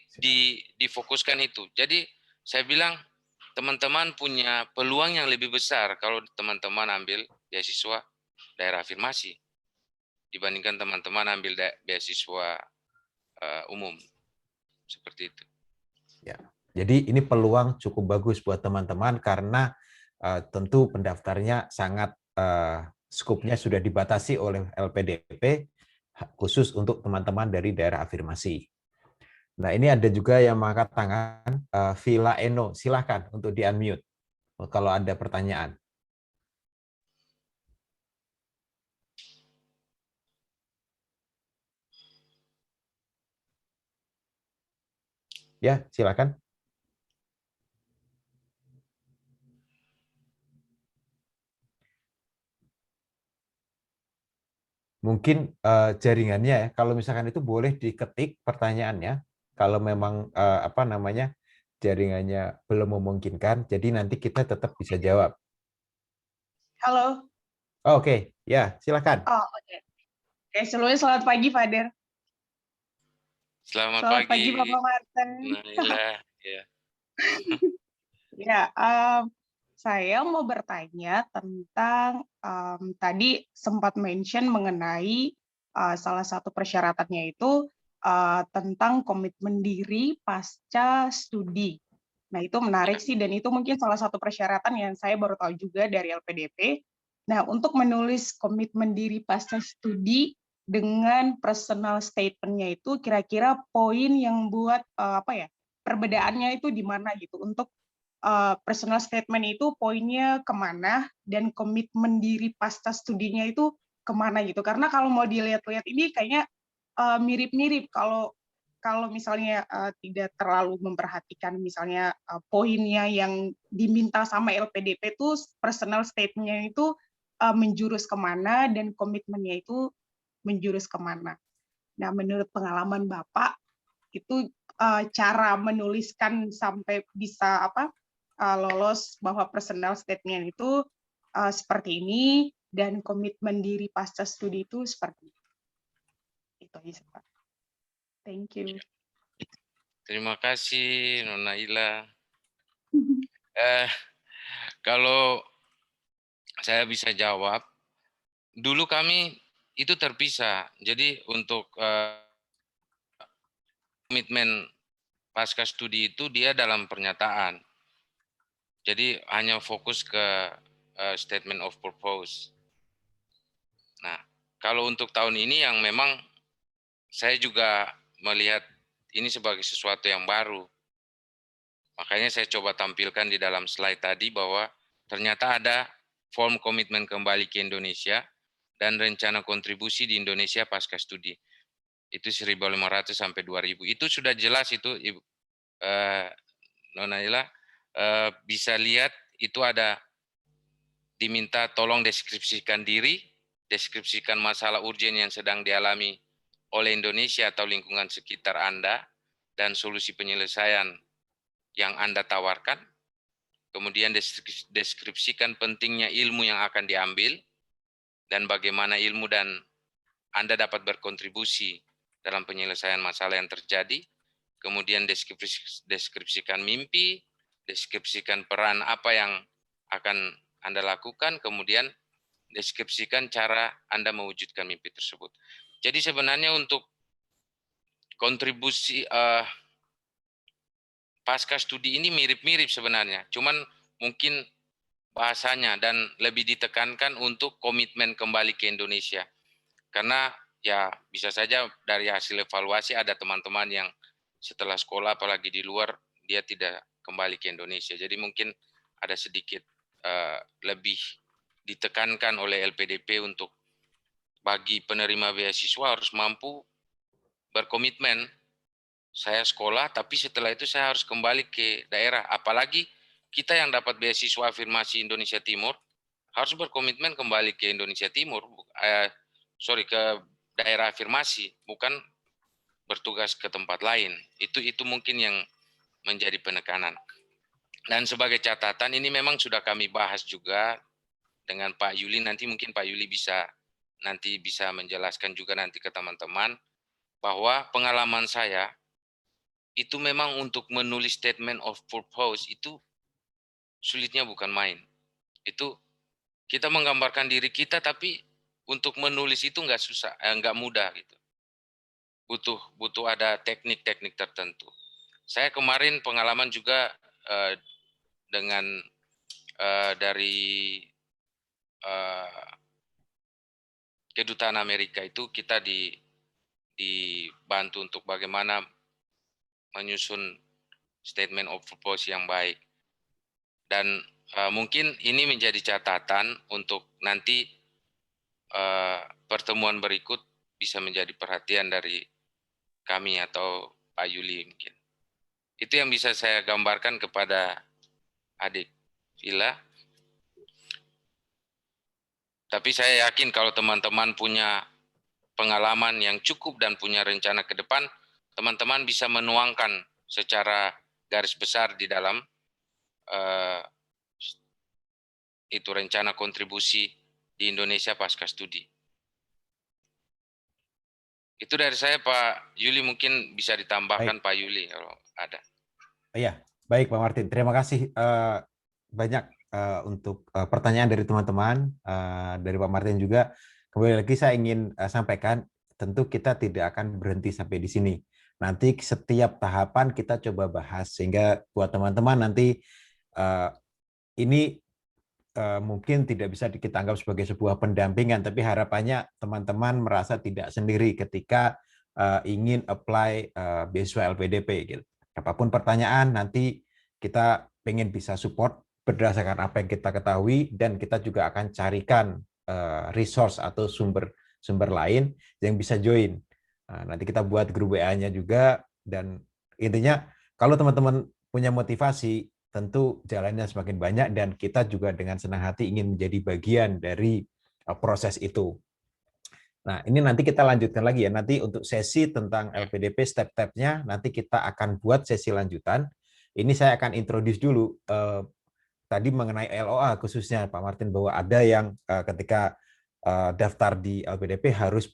S2: difokuskan itu. Jadi saya bilang teman-teman punya peluang yang lebih besar kalau teman-teman ambil beasiswa daerah afirmasi dibandingkan teman-teman ambil beasiswa umum. Seperti itu.
S1: Ya. Jadi ini peluang cukup bagus buat teman-teman karena tentu pendaftarnya sangat skupnya sudah dibatasi oleh LPDP khusus untuk teman-teman dari daerah afirmasi. Nah, ini ada juga yang mengangkat tangan, Villa Eno. Silakan untuk di-unmute kalau ada pertanyaan. Ya, silakan. Mungkin jaringannya ya, kalau misalkan itu boleh diketik pertanyaannya, kalau memang jaringannya belum memungkinkan, jadi nanti kita tetap bisa jawab.
S5: Halo.
S1: Oh, Oke, ya silakan.
S5: Oh, oke. Oke, sebelumnya selamat pagi, Fader.
S2: Selamat
S5: Selamat pagi,
S2: pagi.
S5: Bapak Martin.
S2: Naila. Ya.
S5: Ya, saya mau bertanya tentang tadi sempat mention mengenai salah satu persyaratannya itu tentang komitmen diri pasca studi. Nah, itu menarik sih, dan itu mungkin salah satu persyaratan yang saya baru tahu juga dari LPDP. Nah, untuk menulis komitmen diri pasca studi dengan personal statement-nya itu kira-kira poin yang buat perbedaannya itu di mana gitu. Untuk personal statement itu poinnya kemana dan komitmen diri pasca studinya itu kemana gitu. Karena kalau mau dilihat-lihat ini kayaknya mirip-mirip kalau misalnya tidak terlalu memperhatikan misalnya poinnya yang diminta sama LPDP itu personal statement-nya itu menjurus kemana dan komitmennya itu menjurus kemana. Nah, menurut pengalaman Bapak itu cara menuliskan sampai bisa lolos bahwa personal statement itu seperti ini dan komitmen diri pasca studi itu seperti itu. Itu aja, Pak. Thank you.
S2: Terima kasih Nona Ila. Kalau saya bisa jawab, dulu kami itu terpisah. Jadi untuk komitmen pasca studi itu dia dalam pernyataan. Jadi hanya fokus ke statement of purpose. Nah, kalau untuk tahun ini yang memang saya juga melihat ini sebagai sesuatu yang baru. Makanya saya coba tampilkan di dalam slide tadi bahwa ternyata ada form komitmen kembali ke Indonesia dan rencana kontribusi di Indonesia pasca studi. Itu 1.500 sampai 2.000. Itu sudah jelas itu Ibu Nona Ila bisa lihat itu ada diminta tolong deskripsikan diri, deskripsikan masalah urgen yang sedang dialami oleh Indonesia atau lingkungan sekitar Anda, dan solusi penyelesaian yang Anda tawarkan. Kemudian deskripsikan pentingnya ilmu yang akan diambil, dan bagaimana ilmu dan Anda dapat berkontribusi dalam penyelesaian masalah yang terjadi. Kemudian deskripsikan mimpi, deskripsikan peran apa yang akan Anda lakukan, kemudian deskripsikan cara Anda mewujudkan mimpi tersebut. Jadi sebenarnya untuk kontribusi pasca studi ini mirip-mirip sebenarnya, cuman mungkin bahasanya dan lebih ditekankan untuk komitmen kembali ke Indonesia. Karena ya bisa saja dari hasil evaluasi ada teman-teman yang setelah sekolah apalagi di luar dia tidak kembali ke Indonesia. Jadi mungkin ada sedikit lebih ditekankan oleh LPDP untuk bagi penerima beasiswa harus mampu berkomitmen. Saya sekolah, tapi setelah itu saya harus kembali ke daerah. Apalagi kita yang dapat beasiswa afirmasi Indonesia Timur harus berkomitmen kembali ke Indonesia Timur, ke daerah afirmasi, bukan bertugas ke tempat lain. Itu mungkin yang menjadi penekanan. Dan sebagai catatan ini memang sudah kami bahas juga dengan Pak Yuli. Nanti mungkin Pak Yuli bisa menjelaskan juga nanti ke teman-teman bahwa pengalaman saya itu memang untuk menulis statement of purpose itu sulitnya bukan main. Itu kita menggambarkan diri kita, tapi untuk menulis itu nggak mudah gitu. Butuh ada teknik-teknik tertentu. Saya kemarin pengalaman juga dengan dari Kedutaan Amerika itu kita dibantu untuk bagaimana menyusun statement of purpose yang baik. Dan mungkin ini menjadi catatan untuk nanti pertemuan berikut bisa menjadi perhatian dari kami atau Pak Yuli mungkin. Itu yang bisa saya gambarkan kepada adik Villa. Tapi saya yakin kalau teman-teman punya pengalaman yang cukup dan punya rencana ke depan, teman-teman bisa menuangkan secara garis besar di dalam itu rencana kontribusi di Indonesia pasca studi. Itu dari saya, Pak Yuli, mungkin bisa ditambahkan. Baik. Pak Yuli kalau ada.
S1: Iya, baik Pak Martin. Terima kasih banyak untuk pertanyaan dari teman-teman, dari Pak Martin juga. Kembali lagi saya ingin sampaikan, tentu kita tidak akan berhenti sampai di sini. Nanti setiap tahapan kita coba bahas, sehingga buat teman-teman nanti ini mungkin tidak bisa kita anggap sebagai sebuah pendampingan, tapi harapannya teman-teman merasa tidak sendiri ketika ingin apply beasiswa LPDP. Gitu. Apapun pertanyaan, nanti kita pengen bisa support berdasarkan apa yang kita ketahui, dan kita juga akan carikan resource atau sumber lain yang bisa join. Nanti kita buat grup WA-nya juga, dan intinya kalau teman-teman punya motivasi, tentu jalannya semakin banyak, dan kita juga dengan senang hati ingin menjadi bagian dari proses itu. Nah, ini nanti kita lanjutkan lagi ya, nanti untuk sesi tentang LPDP step-stepnya, nanti kita akan buat sesi lanjutan. Ini saya akan introduce dulu tadi mengenai LOA khususnya Pak Martin, bahwa ada yang ketika daftar di LPDP harus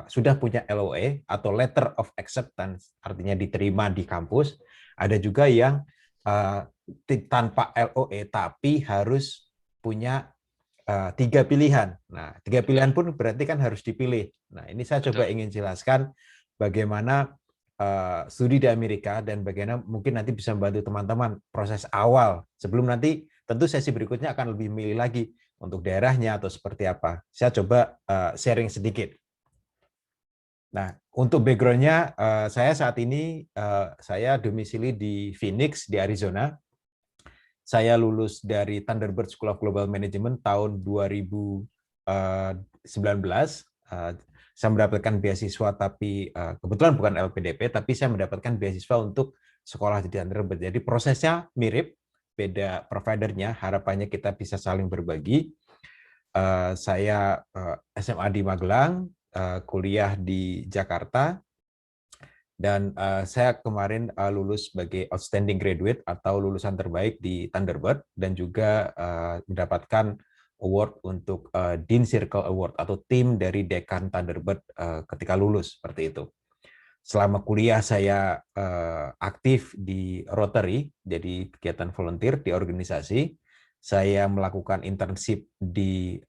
S1: sudah punya LOA atau Letter of Acceptance, artinya diterima di kampus. Ada juga yang tanpa LOA tapi harus punya 3 pilihan. Nah, 3 pilihan pun berarti kan harus dipilih. Nah, ini saya coba ingin jelaskan bagaimana studi di Amerika, dan bagaimana mungkin nanti bisa membantu teman-teman proses awal sebelum nanti tentu sesi berikutnya akan lebih milih lagi untuk daerahnya atau seperti apa. Saya coba sharing sedikit. Nah, untuk background-nya, saya saat ini saya domisili di Phoenix, di Arizona. Saya lulus dari Thunderbird School of Global Management tahun 2019. Saya mendapatkan beasiswa, tapi kebetulan bukan LPDP, tapi saya mendapatkan beasiswa untuk sekolah di Thunderbird. Jadi prosesnya mirip, beda providernya, harapannya kita bisa saling berbagi. saya SMA di Magelang, kuliah di Jakarta, dan saya kemarin lulus sebagai outstanding graduate atau lulusan terbaik di Thunderbird, dan juga mendapatkan award untuk Dean Circle Award atau tim dari dekan Thunderbird ketika lulus, seperti itu. Selama kuliah saya aktif di Rotary, jadi kegiatan volunteer di organisasi. Saya melakukan internship di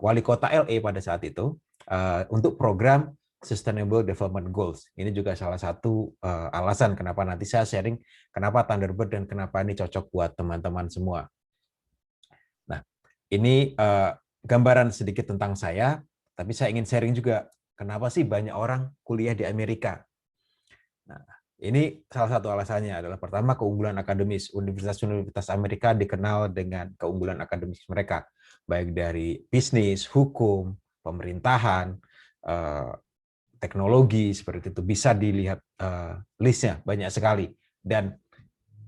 S1: wali kota LA pada saat itu untuk program Sustainable Development Goals. Ini juga salah satu alasan kenapa nanti saya sharing kenapa Thunderbird dan kenapa ini cocok buat teman-teman semua. Nah, ini gambaran sedikit tentang saya, tapi saya ingin sharing juga kenapa sih banyak orang kuliah di Amerika. Nah, ini salah satu alasannya adalah pertama keunggulan akademis. Universitas-universitas Amerika dikenal dengan keunggulan akademis mereka, baik dari bisnis, hukum, pemerintahan, teknologi, seperti itu. Bisa dilihat listnya banyak sekali. Dan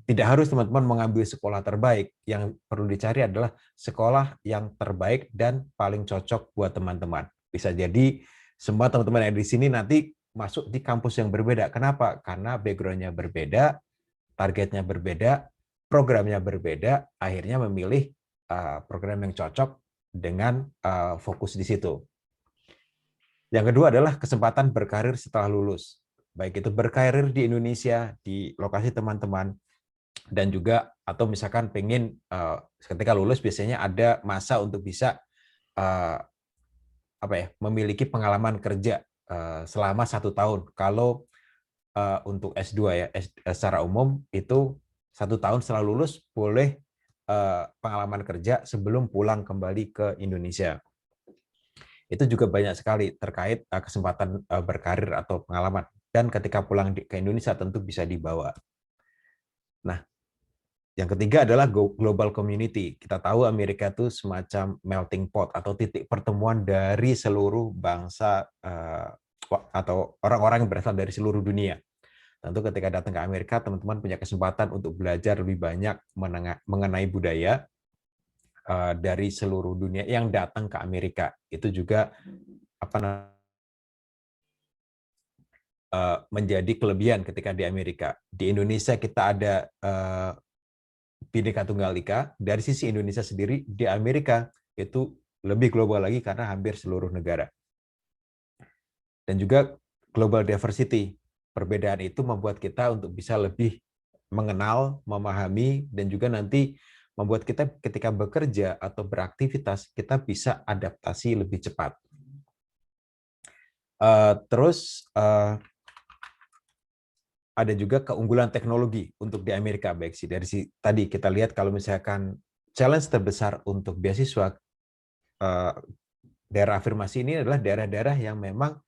S1: tidak harus teman-teman mengambil sekolah terbaik. Yang perlu dicari adalah sekolah yang terbaik dan paling cocok buat teman-teman. Bisa jadi semua teman-teman yang di sini nanti masuk di kampus yang berbeda. Kenapa? Karena background-nya berbeda, targetnya berbeda, programnya berbeda, akhirnya memilih program yang cocok dengan fokus di situ. Yang kedua adalah kesempatan berkarir setelah lulus. Baik itu berkarir di Indonesia, di lokasi teman-teman, dan juga atau misalkan pengen ketika lulus biasanya ada masa untuk bisa memiliki pengalaman kerja selama 1 tahun. Kalau untuk S2 ya, secara umum itu 1 tahun setelah lulus boleh pengalaman kerja sebelum pulang kembali ke Indonesia. Itu juga banyak sekali terkait kesempatan berkarir atau pengalaman. Dan ketika pulang ke Indonesia tentu bisa dibawa. Nah, yang ketiga adalah global community. Kita tahu Amerika itu semacam melting pot atau titik pertemuan dari seluruh bangsa atau orang-orang yang berasal dari seluruh dunia. Tentu ketika datang ke Amerika, teman-teman punya kesempatan untuk belajar lebih banyak mengenai budaya dari seluruh dunia yang datang ke Amerika. Itu juga menjadi kelebihan ketika di Amerika. Di Indonesia kita ada Bhinneka Tunggal Ika. Dari sisi Indonesia sendiri, di Amerika itu lebih global lagi karena hampir seluruh negara. Dan juga global diversity. Perbedaan itu membuat kita untuk bisa lebih mengenal, memahami, dan juga nanti membuat kita ketika bekerja atau beraktivitas, kita bisa adaptasi lebih cepat. Terus ada juga keunggulan teknologi untuk di Amerika, baik sih dari tadi kita lihat kalau misalkan challenge terbesar untuk beasiswa daerah afirmasi ini adalah daerah-daerah yang memang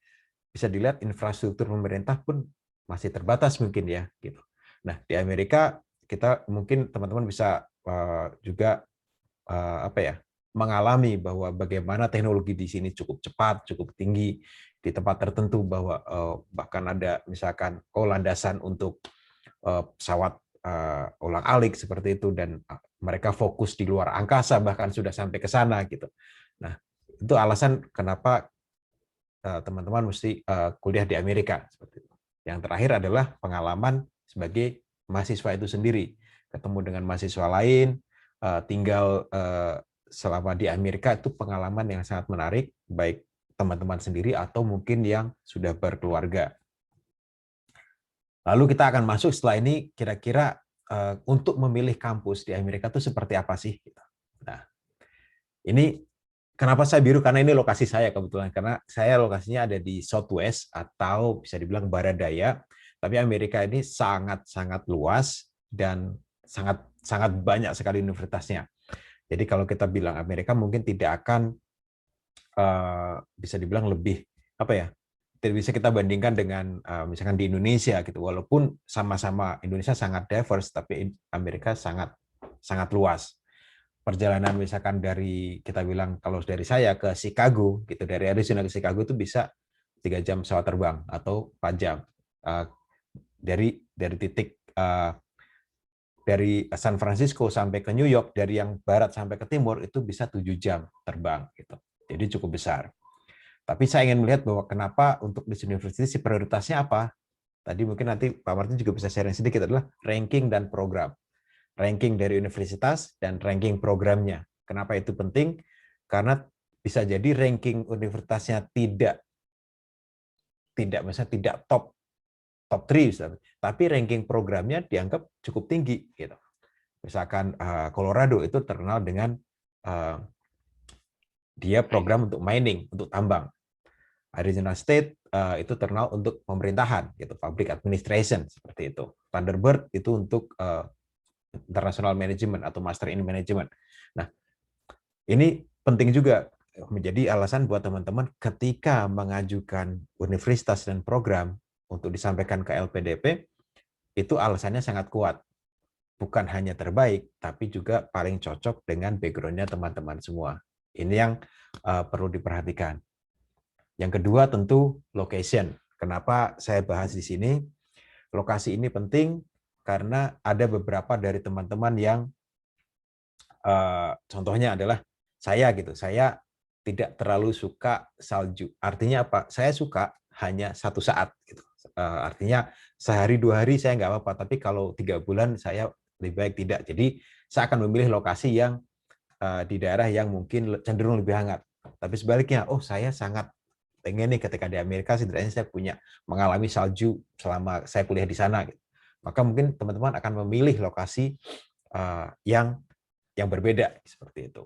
S1: bisa dilihat infrastruktur pemerintah pun masih terbatas mungkin ya gitu. Nah, di Amerika kita mungkin teman-teman bisa juga mengalami bahwa bagaimana teknologi di sini cukup cepat, cukup tinggi. Di tempat tertentu bahwa bahkan ada misalkan landasan untuk pesawat ulang-alik seperti itu, dan mereka fokus di luar angkasa bahkan sudah sampai ke sana gitu. Nah, itu alasan kenapa teman-teman mesti kuliah di Amerika seperti itu. Yang terakhir adalah pengalaman sebagai mahasiswa itu sendiri, ketemu dengan mahasiswa lain, tinggal selama di Amerika itu pengalaman yang sangat menarik, baik teman-teman sendiri atau mungkin yang sudah berkeluarga. Lalu kita akan masuk setelah ini kira-kira untuk memilih kampus di Amerika itu seperti apa sih? Nah, ini kenapa saya biru, karena ini lokasi saya kebetulan, karena saya lokasinya ada di Southwest atau bisa dibilang Barat Daya, tapi Amerika ini sangat-sangat luas dan sangat banyak sekali universitasnya. Jadi kalau kita bilang Amerika mungkin tidak akan bisa dibilang lebih tidak bisa kita bandingkan dengan misalkan di Indonesia gitu, walaupun sama-sama Indonesia sangat diverse, tapi Amerika sangat luas. Perjalanan misalkan dari kita bilang kalau dari saya ke Chicago gitu, dari Arizona ke Chicago itu bisa 3 jam pesawat terbang atau 4 jam dari titik dari San Francisco sampai ke New York, dari yang barat sampai ke timur itu bisa 7 jam terbang gitu. Jadi cukup besar. Tapi saya ingin melihat bahwa kenapa untuk di university prioritasnya apa? Tadi mungkin nanti Pak Martin juga bisa sharing sedikit, adalah ranking dan program. Ranking dari universitas dan ranking programnya. Kenapa itu penting? Karena bisa jadi ranking universitasnya tidak misalnya tidak top 3, tapi ranking programnya dianggap cukup tinggi gitu. Misalkan Colorado itu terkenal dengan dia program untuk mining, untuk tambang. Arizona State itu terkenal untuk pemerintahan, gitu, public administration seperti itu. Thunderbird itu untuk international management atau master in management. Nah, ini penting juga menjadi alasan buat teman-teman ketika mengajukan universitas dan program untuk disampaikan ke LPDP, itu alasannya sangat kuat. Bukan hanya terbaik, tapi juga paling cocok dengan background-nya teman-teman semua. Ini yang perlu diperhatikan. Yang kedua tentu location. Kenapa saya bahas di sini? Lokasi ini penting karena ada beberapa dari teman-teman yang contohnya adalah saya gitu. Saya tidak terlalu suka salju. Artinya apa? Saya suka hanya 1 saat gitu. Artinya sehari 2 hari saya nggak apa-apa, tapi kalau 3 bulan saya lebih baik tidak. Jadi saya akan memilih lokasi yang di daerah yang mungkin cenderung lebih hangat. Tapi sebaliknya, oh saya sangat pengen nih ketika di Amerika setidaknya saya mengalami salju selama saya kuliah di sana. Gitu. Maka mungkin teman-teman akan memilih lokasi yang berbeda seperti itu.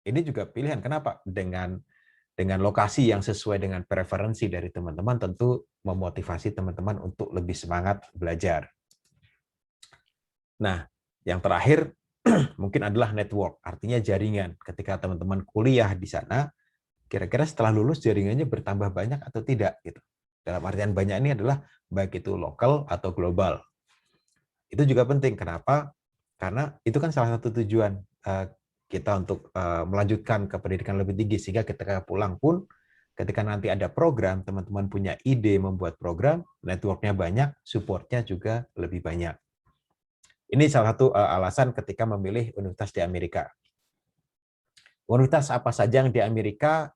S1: Ini juga pilihan. Kenapa? Dengan lokasi yang sesuai dengan preferensi dari teman-teman tentu memotivasi teman-teman untuk lebih semangat belajar. Nah, yang terakhir mungkin adalah network, artinya jaringan. Ketika teman-teman kuliah di sana, kira-kira setelah lulus jaringannya bertambah banyak atau tidak gitu. Dalam artian banyak ini adalah baik itu lokal atau global. Itu juga penting. Kenapa? Karena itu kan salah satu tujuan kita untuk melanjutkan ke pendidikan lebih tinggi, sehingga ketika pulang pun ketika nanti ada program, teman-teman punya ide membuat program, networknya banyak, supportnya juga lebih banyak. Ini salah satu alasan ketika memilih universitas di Amerika. Universitas apa saja yang di Amerika,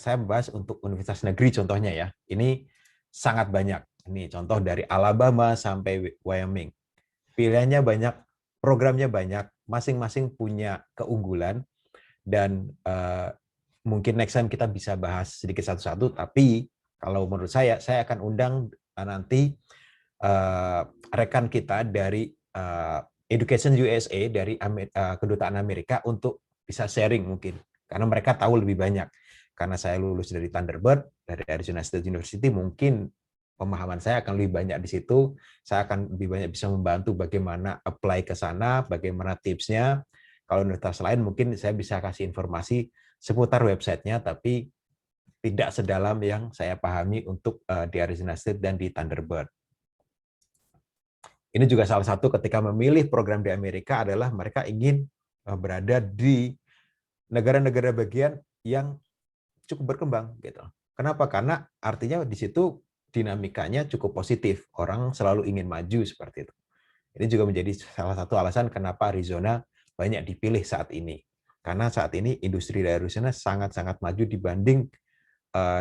S1: saya membahas untuk universitas negeri contohnya ya. Ini sangat banyak. Ini contoh dari Alabama sampai Wyoming. Pilihannya banyak, programnya banyak, masing-masing punya keunggulan, dan mungkin next time kita bisa bahas sedikit satu-satu, tapi kalau menurut saya akan undang nanti rekan kita dari Education USA, dari Kedutaan Amerika untuk bisa sharing mungkin, karena mereka tahu lebih banyak. Karena saya lulus dari Thunderbird, dari Arizona State University, mungkin pemahaman saya akan lebih banyak di situ. Saya akan lebih banyak bisa membantu bagaimana apply ke sana, bagaimana tipsnya. Kalau universitas lain mungkin saya bisa kasih informasi seputar websitenya, tapi tidak sedalam yang saya pahami untuk di Arizona State dan di Thunderbird. Ini juga salah satu ketika memilih program di Amerika adalah mereka ingin berada di negara-negara bagian yang cukup berkembang gitu. Kenapa? Karena artinya di situ dinamikanya cukup positif. Orang selalu ingin maju seperti itu. Ini juga menjadi salah satu alasan kenapa Arizona banyak dipilih saat ini. Karena saat ini industri di Arizona sangat-sangat maju dibanding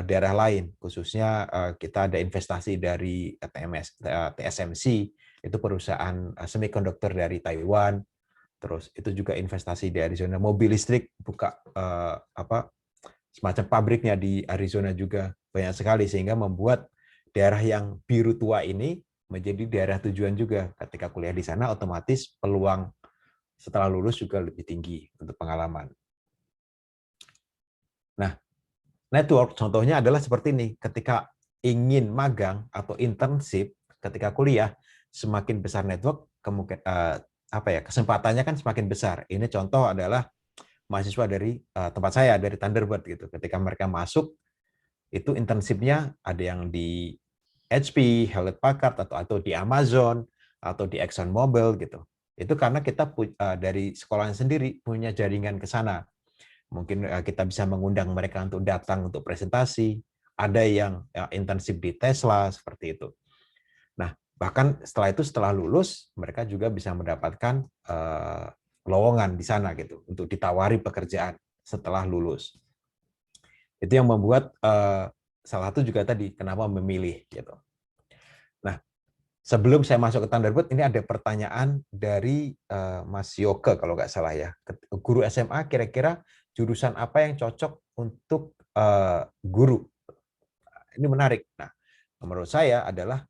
S1: daerah lain. Khususnya kita ada investasi dari TSMC, itu perusahaan semikonduktor dari Taiwan. Terus itu juga investasi di Arizona, mobil listrik buka semacam pabriknya di Arizona juga banyak sekali, sehingga membuat daerah yang biru tua ini menjadi daerah tujuan juga. Ketika kuliah di sana otomatis peluang setelah lulus juga lebih tinggi untuk pengalaman. Nah, network contohnya adalah seperti ini. Ketika ingin magang atau internship ketika kuliah, semakin besar network, kesempatannya kan semakin besar. Ini contoh adalah mahasiswa dari tempat saya, dari Thunderbird gitu. Ketika mereka masuk, itu internship-nya ada yang di HP, Hewlett Packard, atau di Amazon, atau di ExxonMobil gitu. Itu karena kita dari sekolahnya sendiri punya jaringan ke sana. Mungkin kita bisa mengundang mereka untuk datang untuk presentasi. Ada yang internship di Tesla seperti itu. Nah, Bahkan setelah lulus, mereka juga bisa mendapatkan lowongan di sana gitu untuk ditawari pekerjaan setelah lulus. Itu yang membuat salah satu juga tadi kenapa memilih gitu. Nah, sebelum saya masuk ke Thunderbird, ini ada pertanyaan dari Mas Yoke kalau nggak salah ya. Guru SMA kira-kira jurusan apa yang cocok untuk guru? Ini menarik. Nah, menurut saya adalah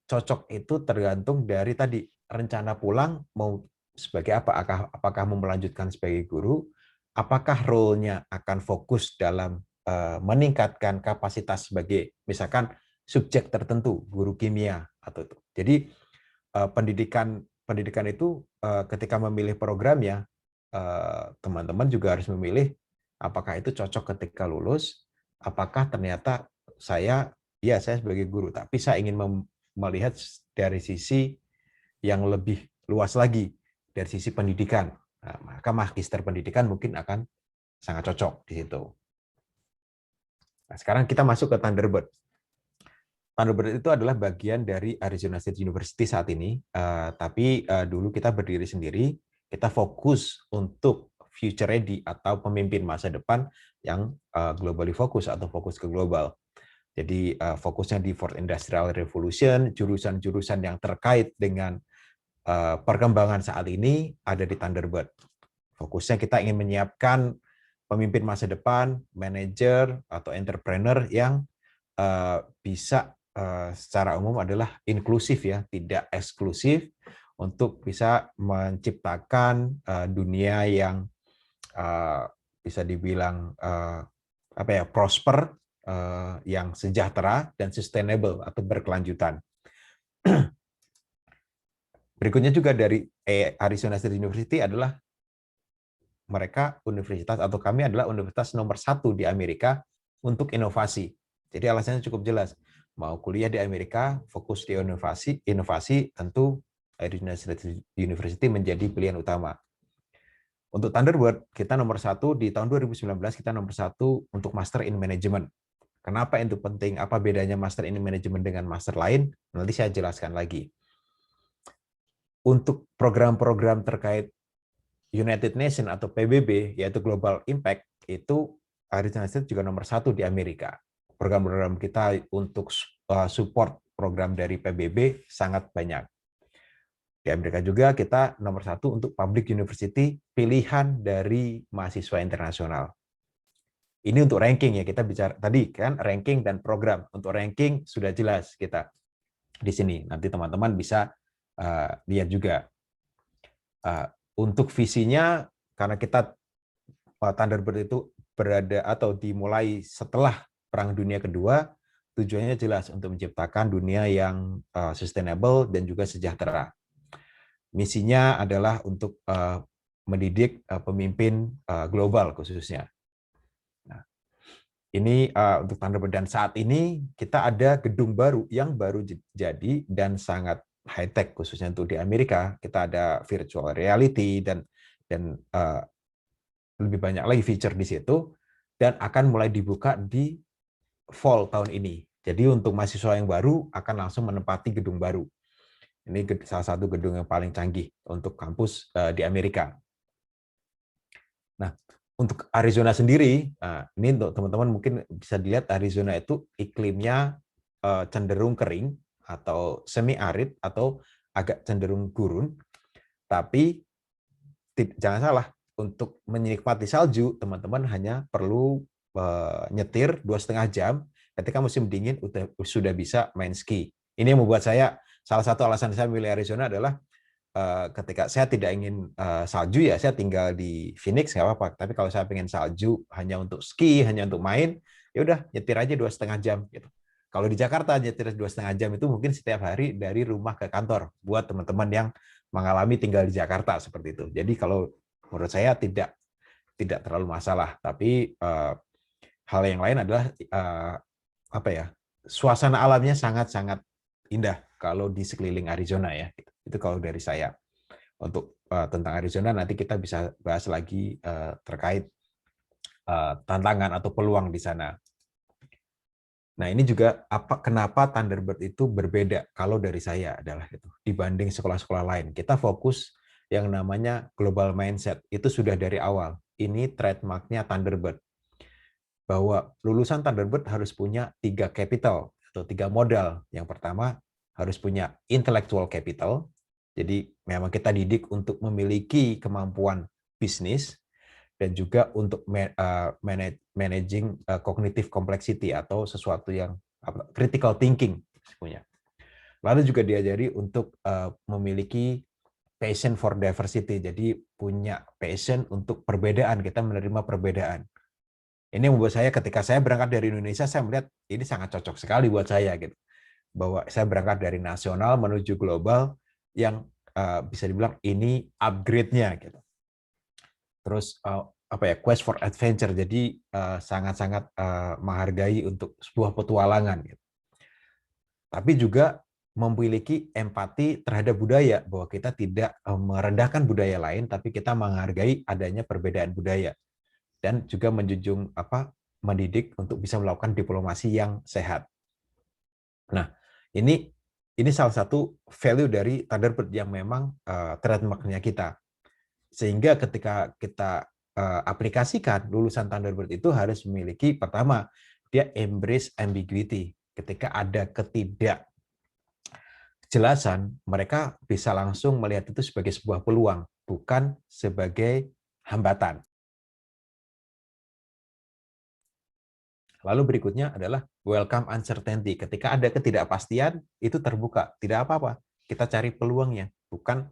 S1: cocok itu tergantung dari tadi rencana pulang mau sebagai apa, apakah mau melanjutkan sebagai guru, apakah role-nya akan fokus dalam meningkatkan kapasitas sebagai misalkan subjek tertentu, guru kimia atau itu. Jadi pendidikan itu ketika memilih programnya, teman-teman juga harus memilih apakah itu cocok ketika lulus, apakah ternyata saya sebagai guru, tapi saya ingin melihat dari sisi yang lebih luas lagi, dari sisi pendidikan. Nah, maka magister pendidikan mungkin akan sangat cocok di situ. Nah, sekarang kita masuk ke Thunderbird. Thunderbird itu adalah bagian dari Arizona State University saat ini, tapi dulu kita berdiri sendiri, kita fokus untuk future ready atau pemimpin masa depan yang globally fokus atau fokus ke global. Jadi fokusnya di Fourth Industrial Revolution, jurusan-jurusan yang terkait dengan perkembangan saat ini ada di Thunderbird. Fokusnya kita ingin menyiapkan pemimpin masa depan, manajer atau entrepreneur yang bisa secara umum adalah inklusif ya, tidak eksklusif, untuk bisa menciptakan dunia yang bisa dibilang prosper, yang sejahtera dan sustainable atau berkelanjutan. Berikutnya juga dari Arizona State University adalah mereka universitas atau kami adalah universitas nomor 1 di Amerika untuk inovasi. Jadi alasannya cukup jelas. Mau kuliah di Amerika, fokus di inovasi tentu Arizona State University menjadi pilihan utama. Untuk Thunderbird, kita nomor 1 di tahun 2019, kita nomor 1 untuk Master in Management. Kenapa itu penting? Apa bedanya Master in Management dengan master lain? Nanti saya jelaskan lagi. Untuk program-program terkait United Nations atau PBB, yaitu Global Impact, itu Arizona State juga nomor 1 di Amerika. Program-program kita untuk support program dari PBB sangat banyak. Di Amerika juga kita nomor 1 untuk Public University, pilihan dari mahasiswa internasional. Ini untuk ranking ya, kita bicara tadi kan ranking dan program. Untuk ranking sudah jelas kita di sini. Nanti teman-teman bisa lihat juga. Untuk visinya, karena kita Thunderbird itu berada atau dimulai setelah Perang Dunia Kedua, tujuannya jelas untuk menciptakan dunia yang sustainable dan juga sejahtera. Misinya adalah untuk mendidik pemimpin global khususnya. Nah, ini untuk Thunderbird, dan saat ini kita ada gedung baru yang baru jadi dan sangat high tech khususnya untuk di Amerika. Kita ada virtual reality dan lebih banyak lagi feature di situ, dan akan mulai dibuka di fall tahun ini. Jadi untuk mahasiswa yang baru akan langsung menempati gedung baru. Ini salah satu gedung yang paling canggih untuk kampus di Amerika. Nah, untuk Arizona sendiri, ini untuk teman-teman mungkin bisa dilihat Arizona itu iklimnya cenderung kering atau semi arid atau agak cenderung gurun. Tapi jangan salah, untuk menikmati salju teman-teman hanya perlu nyetir 2,5 jam. Ketika musim dingin sudah bisa main ski. Ini yang membuat saya, salah satu alasan saya memilih Arizona adalah ketika saya tidak ingin salju ya saya tinggal di Phoenix nggak apa-apa. Tapi kalau saya pengen salju hanya untuk ski, hanya untuk main, ya udah nyetir aja 2,5 jam gitu. Kalau di Jakarta nyetir 2,5 jam itu mungkin setiap hari dari rumah ke kantor buat teman-teman yang mengalami tinggal di Jakarta seperti itu. Jadi kalau menurut saya tidak terlalu masalah. Tapi hal yang lain adalah suasana alamnya sangat-sangat indah kalau di sekeliling Arizona ya. Itu kalau dari saya. Untuk tentang Arizona nanti kita bisa bahas lagi terkait tantangan atau peluang di sana. Nah, ini juga kenapa Thunderbird itu berbeda kalau dari saya adalah itu dibanding sekolah-sekolah lain. Kita fokus yang namanya global mindset. Itu sudah dari awal. Ini trademark-nya Thunderbird. Bahwa lulusan Thunderbird harus punya 3 capital atau 3 modal. Yang pertama harus punya intellectual capital. Jadi memang kita didik untuk memiliki kemampuan bisnis dan juga untuk managing cognitive complexity atau sesuatu yang critical thinking punya. Lalu juga diajari untuk memiliki passion for diversity. Jadi punya passion untuk perbedaan, kita menerima perbedaan. Ini yang membuat saya ketika saya berangkat dari Indonesia, saya melihat ini sangat cocok sekali buat saya gitu. Bahwa saya berangkat dari nasional menuju global yang bisa dibilang ini upgrade-nya gitu. Terus quest for adventure, jadi sangat-sangat menghargai untuk sebuah petualangan gitu. Tapi juga memiliki empati terhadap budaya, bahwa kita tidak merendahkan budaya lain, tapi kita menghargai adanya perbedaan budaya dan juga menjunjung mendidik untuk bisa melakukan diplomasi yang sehat. Nah, ini salah satu value dari Thunderbird yang memang trademark-nya kita. Sehingga ketika kita aplikasikan, lulusan Thunderbird itu harus memiliki, pertama, dia embrace ambiguity. Ketika ada ketidakjelasan, mereka bisa langsung melihat itu sebagai sebuah peluang, bukan sebagai hambatan. Lalu berikutnya adalah welcome uncertainty. Ketika ada ketidakpastian, itu terbuka. Tidak apa-apa, kita cari peluangnya, bukan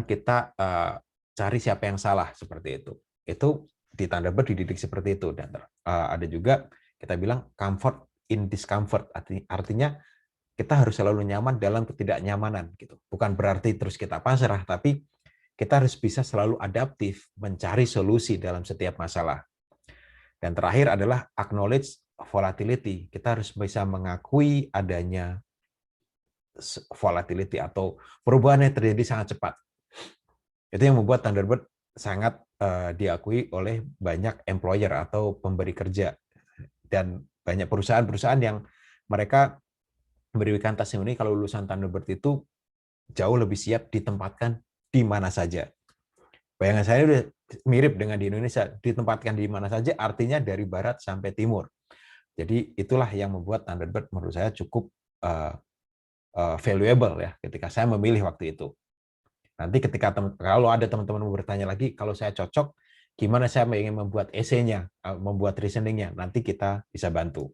S1: kita cari siapa yang salah, seperti itu. Itu di Thunderbird dididik seperti itu. Dan ada juga kita bilang comfort in discomfort, artinya kita harus selalu nyaman dalam ketidaknyamanan gitu. Bukan berarti terus kita pasrah, tapi kita harus bisa selalu adaptif, mencari solusi dalam setiap masalah. Dan terakhir adalah acknowledge volatility. Kita harus bisa mengakui adanya volatility atau perubahan yang terjadi sangat cepat. Itu yang membuat Thunderbird sangat diakui oleh banyak employer atau pemberi kerja. Dan banyak perusahaan-perusahaan yang mereka memberikan testimoni kalau lulusan Thunderbird itu jauh lebih siap ditempatkan di mana saja. Bayangan saya udah mirip dengan di Indonesia, ditempatkan di mana saja artinya dari barat sampai timur. Jadi itulah yang membuat Thunderbird menurut saya cukup valuable ya ketika saya memilih waktu itu. Nanti ketika kalau ada teman-teman mau bertanya lagi, kalau saya cocok, gimana saya ingin membuat esainya, membuat reasoningnya, nanti kita bisa bantu.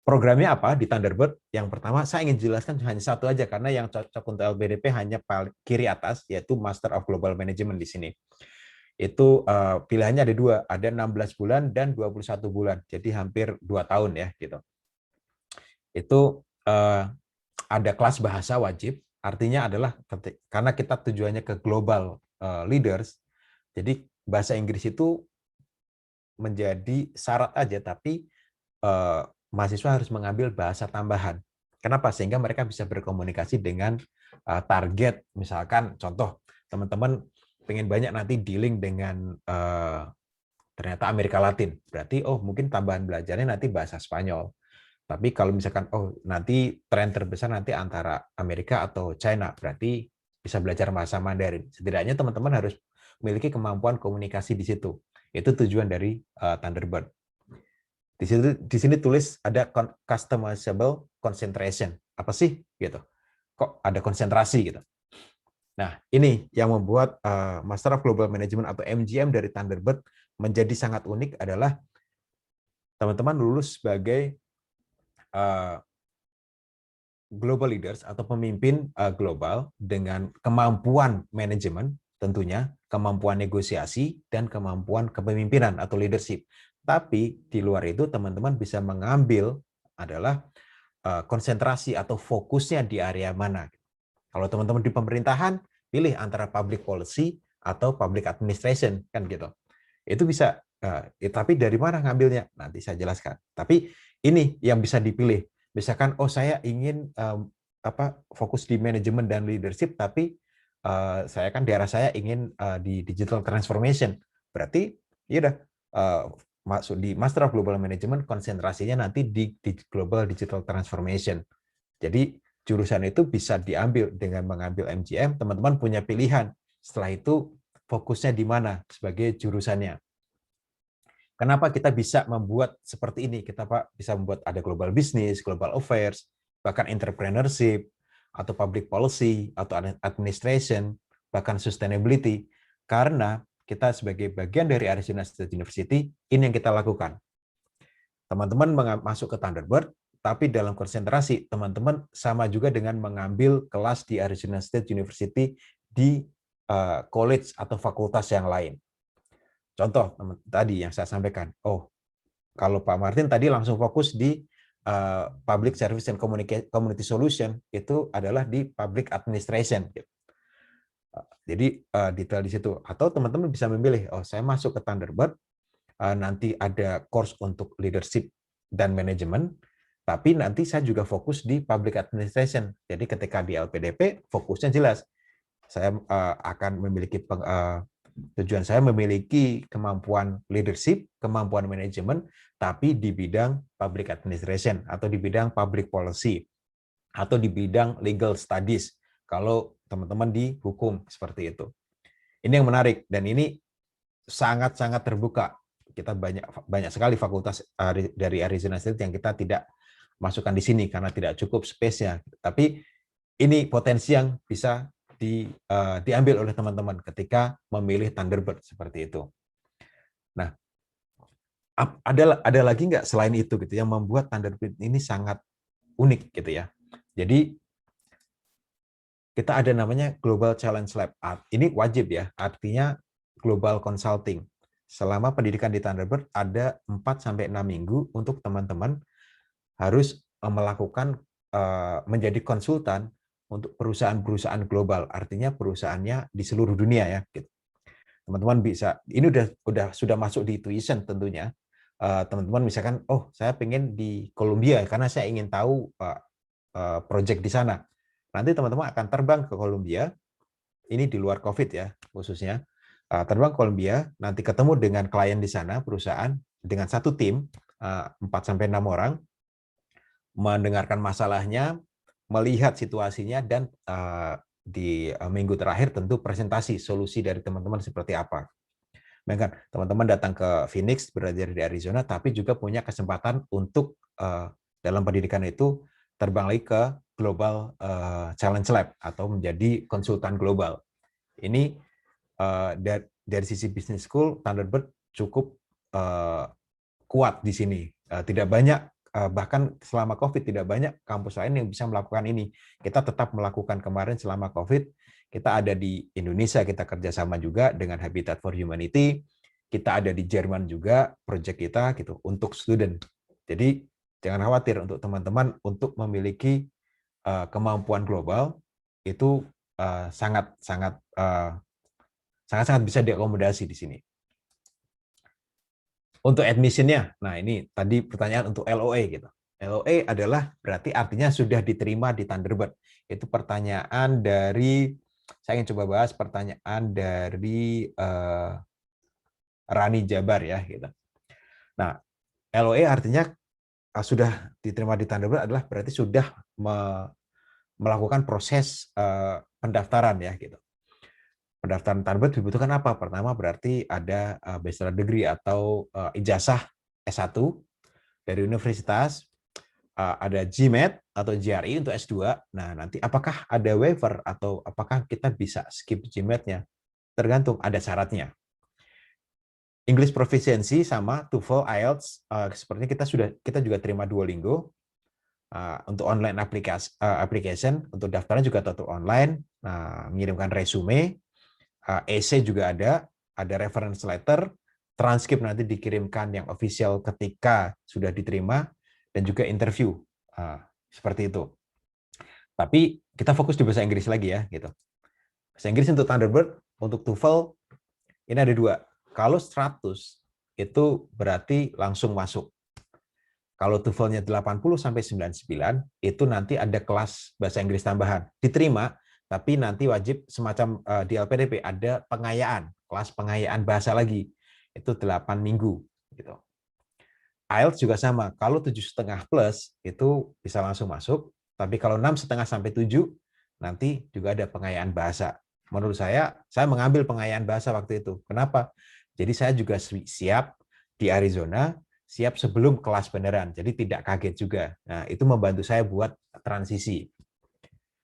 S1: Programnya apa di Thunderbird? Yang pertama, saya ingin jelaskan hanya satu aja, karena yang cocok untuk LPDP hanya kiri atas, yaitu Master of Global Management di sini. Itu pilihannya ada 2, ada 16 bulan dan 21 bulan, jadi hampir 2 tahun ya gitu. Itu ada kelas bahasa wajib, artinya adalah karena kita tujuannya ke global leaders, jadi bahasa Inggris itu menjadi syarat aja, tapi mahasiswa harus mengambil bahasa tambahan. Kenapa? Sehingga mereka bisa berkomunikasi dengan target. Misalkan contoh, teman-teman pengen banyak nanti dealing dengan ternyata Amerika Latin. Berarti, mungkin tambahan belajarnya nanti bahasa Spanyol. Tapi kalau misalkan, nanti tren terbesar nanti antara Amerika atau China, berarti bisa belajar bahasa Mandarin. Setidaknya teman-teman harus memiliki kemampuan komunikasi di situ. Itu tujuan dari Thunderbird. Di sini tulis ada customizable concentration. Apa sih gitu? Kok ada konsentrasi gitu? Nah, ini yang membuat Master of Global Management atau MGM dari Thunderbird menjadi sangat unik adalah teman-teman lulus sebagai global leaders atau pemimpin global dengan kemampuan manajemen, tentunya kemampuan negosiasi dan kemampuan kepemimpinan atau leadership. Tapi di luar itu teman-teman bisa mengambil adalah konsentrasi atau fokusnya di area mana. Kalau teman-teman di pemerintahan, pilih antara public policy atau public administration, kan gitu. Itu bisa, tapi dari mana ngambilnya? Nanti saya jelaskan. Tapi ini yang bisa dipilih. Misalkan, saya ingin fokus di manajemen dan leadership, tapi saya kan daerah saya ingin di digital transformation. Berarti, ya udah, masuk di Master of Global Management, konsentrasinya nanti di Global Digital Transformation. Jadi jurusan itu bisa diambil dengan mengambil MGM, teman-teman punya pilihan. Setelah itu fokusnya di mana sebagai jurusannya. Kenapa kita bisa membuat seperti ini? Kita bisa membuat ada global business, global affairs, bahkan entrepreneurship, atau public policy, atau administration, bahkan sustainability. Karena kita sebagai bagian dari Arizona State University, ini yang kita lakukan. Teman-teman masuk ke Thunderbird, tapi dalam konsentrasi, teman-teman sama juga dengan mengambil kelas di Arizona State University di college atau fakultas yang lain. Contoh tadi yang saya sampaikan, kalau Pak Martin tadi langsung fokus di Public Service and Community Solution, itu adalah di Public Administration. Jadi detail di situ. Atau teman-teman bisa memilih, saya masuk ke Thunderbird, nanti ada course untuk leadership dan manajemen, tapi nanti saya juga fokus di public administration. Jadi ketika di LPDP, fokusnya jelas. Saya akan memiliki tujuan saya memiliki kemampuan leadership, kemampuan manajemen, tapi di bidang public administration, atau di bidang public policy, atau di bidang legal studies, kalau teman-teman di hukum, seperti itu. Ini yang menarik, dan ini sangat-sangat terbuka. Kita banyak sekali fakultas dari Arizona State yang kita tidak masukkan di sini karena tidak cukup space-nya. Tapi ini potensi yang bisa diambil oleh teman-teman ketika memilih Thunderbird seperti itu. Nah, ada lagi nggak selain itu gitu yang membuat Thunderbird ini sangat unik gitu ya. Jadi kita ada namanya Global Challenge Lab. Ini wajib ya, artinya Global Consulting. Selama pendidikan di Thunderbird ada 4-6 minggu untuk teman-teman harus melakukan menjadi konsultan untuk perusahaan-perusahaan global, artinya perusahaannya di seluruh dunia ya. Teman-teman bisa, ini sudah masuk di tuition tentunya. Teman-teman misalkan, saya pengen di Columbia karena saya ingin tahu project di sana. Nanti teman-teman akan terbang ke Columbia, ini di luar COVID ya khususnya. Terbang ke Columbia, nanti ketemu dengan klien di sana, perusahaan, dengan satu tim, 4-6 orang, mendengarkan masalahnya, melihat situasinya, dan di minggu terakhir tentu presentasi solusi dari teman-teman seperti apa. Bahkan teman-teman datang ke Phoenix, berada di Arizona, tapi juga punya kesempatan untuk dalam pendidikan itu terbang lagi ke Global Challenge Lab, atau menjadi konsultan global. Ini dari sisi business school, Thunderbird cukup kuat di sini. Tidak banyak, bahkan selama COVID tidak banyak kampus lain yang bisa melakukan ini. Kita tetap melakukan kemarin selama COVID. Kita ada di Indonesia, kita kerjasama juga dengan Habitat for Humanity. Kita ada di Jerman juga, project kita gitu untuk student. Jadi jangan khawatir untuk teman-teman untuk memiliki kemampuan global itu sangat-sangat bisa diakomodasi di sini. Untuk admission-nya, nah ini tadi pertanyaan untuk LOA gitu. LOA adalah berarti artinya sudah diterima di Thunderbird. Itu pertanyaan dari, saya ingin coba bahas pertanyaan dari Rani Jabar ya gitu. Nah, LOA artinya sudah diterima di Thunderbird adalah berarti sudah melakukan proses pendaftaran ya gitu. Pendaftaran Thunderbird dibutuhkan apa? Pertama berarti ada bachelor degree atau ijazah S1 dari universitas, ada GMAT atau GRE untuk S2. Nah, nanti apakah ada waiver atau apakah kita bisa skip GMAT-nya? Tergantung, ada syaratnya. English proficiency sama TOEFL, IELTS, sepertinya kita juga terima Duolingo. Untuk online application, untuk daftarnya juga tetap online, mengirimkan resume, essay juga ada reference letter, transkrip nanti dikirimkan yang official ketika sudah diterima, dan juga interview, seperti itu. Tapi kita fokus di bahasa Inggris lagi ya, gitu. Bahasa Inggris untuk Thunderbird, untuk TOEFL ini ada 2. Kalau 100 itu berarti langsung masuk. Kalau TOEFL-nya 80-99 itu nanti ada kelas bahasa Inggris tambahan, diterima. Tapi nanti wajib semacam di LPDP ada pengayaan, kelas pengayaan bahasa lagi. Itu 8 minggu. Gitu. IELTS juga sama. Kalau 7,5 plus itu bisa langsung masuk, tapi kalau 6,5 sampai 7 nanti juga ada pengayaan bahasa. Menurut saya mengambil pengayaan bahasa waktu itu. Kenapa? Jadi saya juga siap di Arizona, siap sebelum kelas beneran. Jadi tidak kaget juga. Nah, itu membantu saya buat transisi.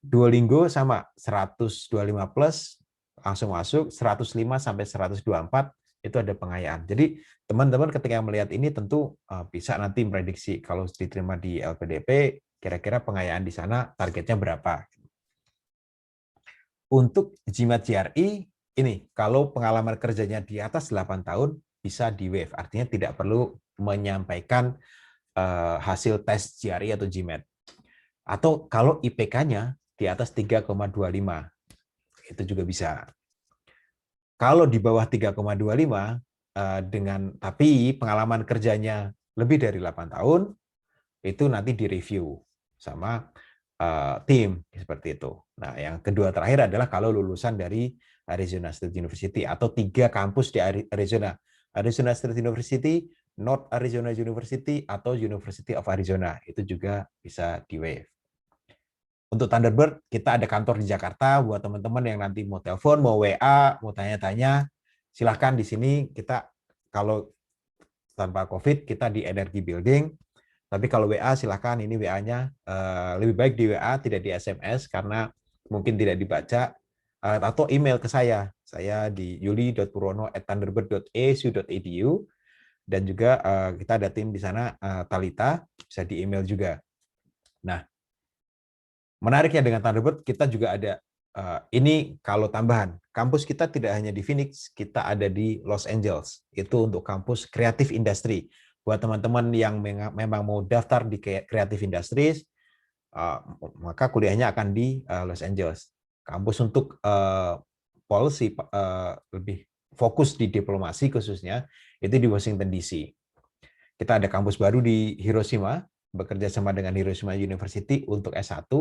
S1: Duolingo sama 125 plus langsung masuk, 105 sampai 124 itu ada pengayaan. Jadi teman-teman ketika melihat ini tentu bisa nanti prediksi kalau diterima di LPDP kira-kira pengayaan di sana targetnya berapa. Untuk GMAT GRE ini kalau pengalaman kerjanya di atas 8 tahun bisa di waive, artinya tidak perlu menyampaikan hasil tes GRE atau GMAT. Atau kalau IPK-nya di atas 3,25 itu juga bisa. Kalau di bawah 3,25 tapi pengalaman kerjanya lebih dari 8 tahun itu nanti direview sama tim seperti itu. Nah, yang kedua terakhir adalah kalau lulusan dari Arizona State University atau 3 kampus di Arizona. Arizona State University, North Arizona University atau University of Arizona itu juga bisa di-waive. Untuk Thunderbird, kita ada kantor di Jakarta buat teman-teman yang nanti mau telepon, mau WA, mau tanya-tanya, silahkan di sini kita kalau tanpa COVID kita di Energy Building. Tapi kalau WA silahkan, ini WA-nya lebih baik di WA, tidak di SMS karena mungkin tidak dibaca, atau email ke saya di yuli.purwono@thunderbird.esu.edu, dan juga kita ada tim di sana, Talita, bisa di email juga. Nah, menariknya dengan Thunderbird, kita juga ada, ini kalau tambahan, kampus kita tidak hanya di Phoenix, kita ada di Los Angeles, itu untuk kampus Creative Industry. Buat teman-teman yang memang mau daftar di Creative Industries, maka kuliahnya akan di Los Angeles. Kampus untuk policy lebih fokus di diplomasi khususnya, itu di Washington DC. Kita ada kampus baru di Hiroshima, bekerja sama dengan Hiroshima University untuk S1,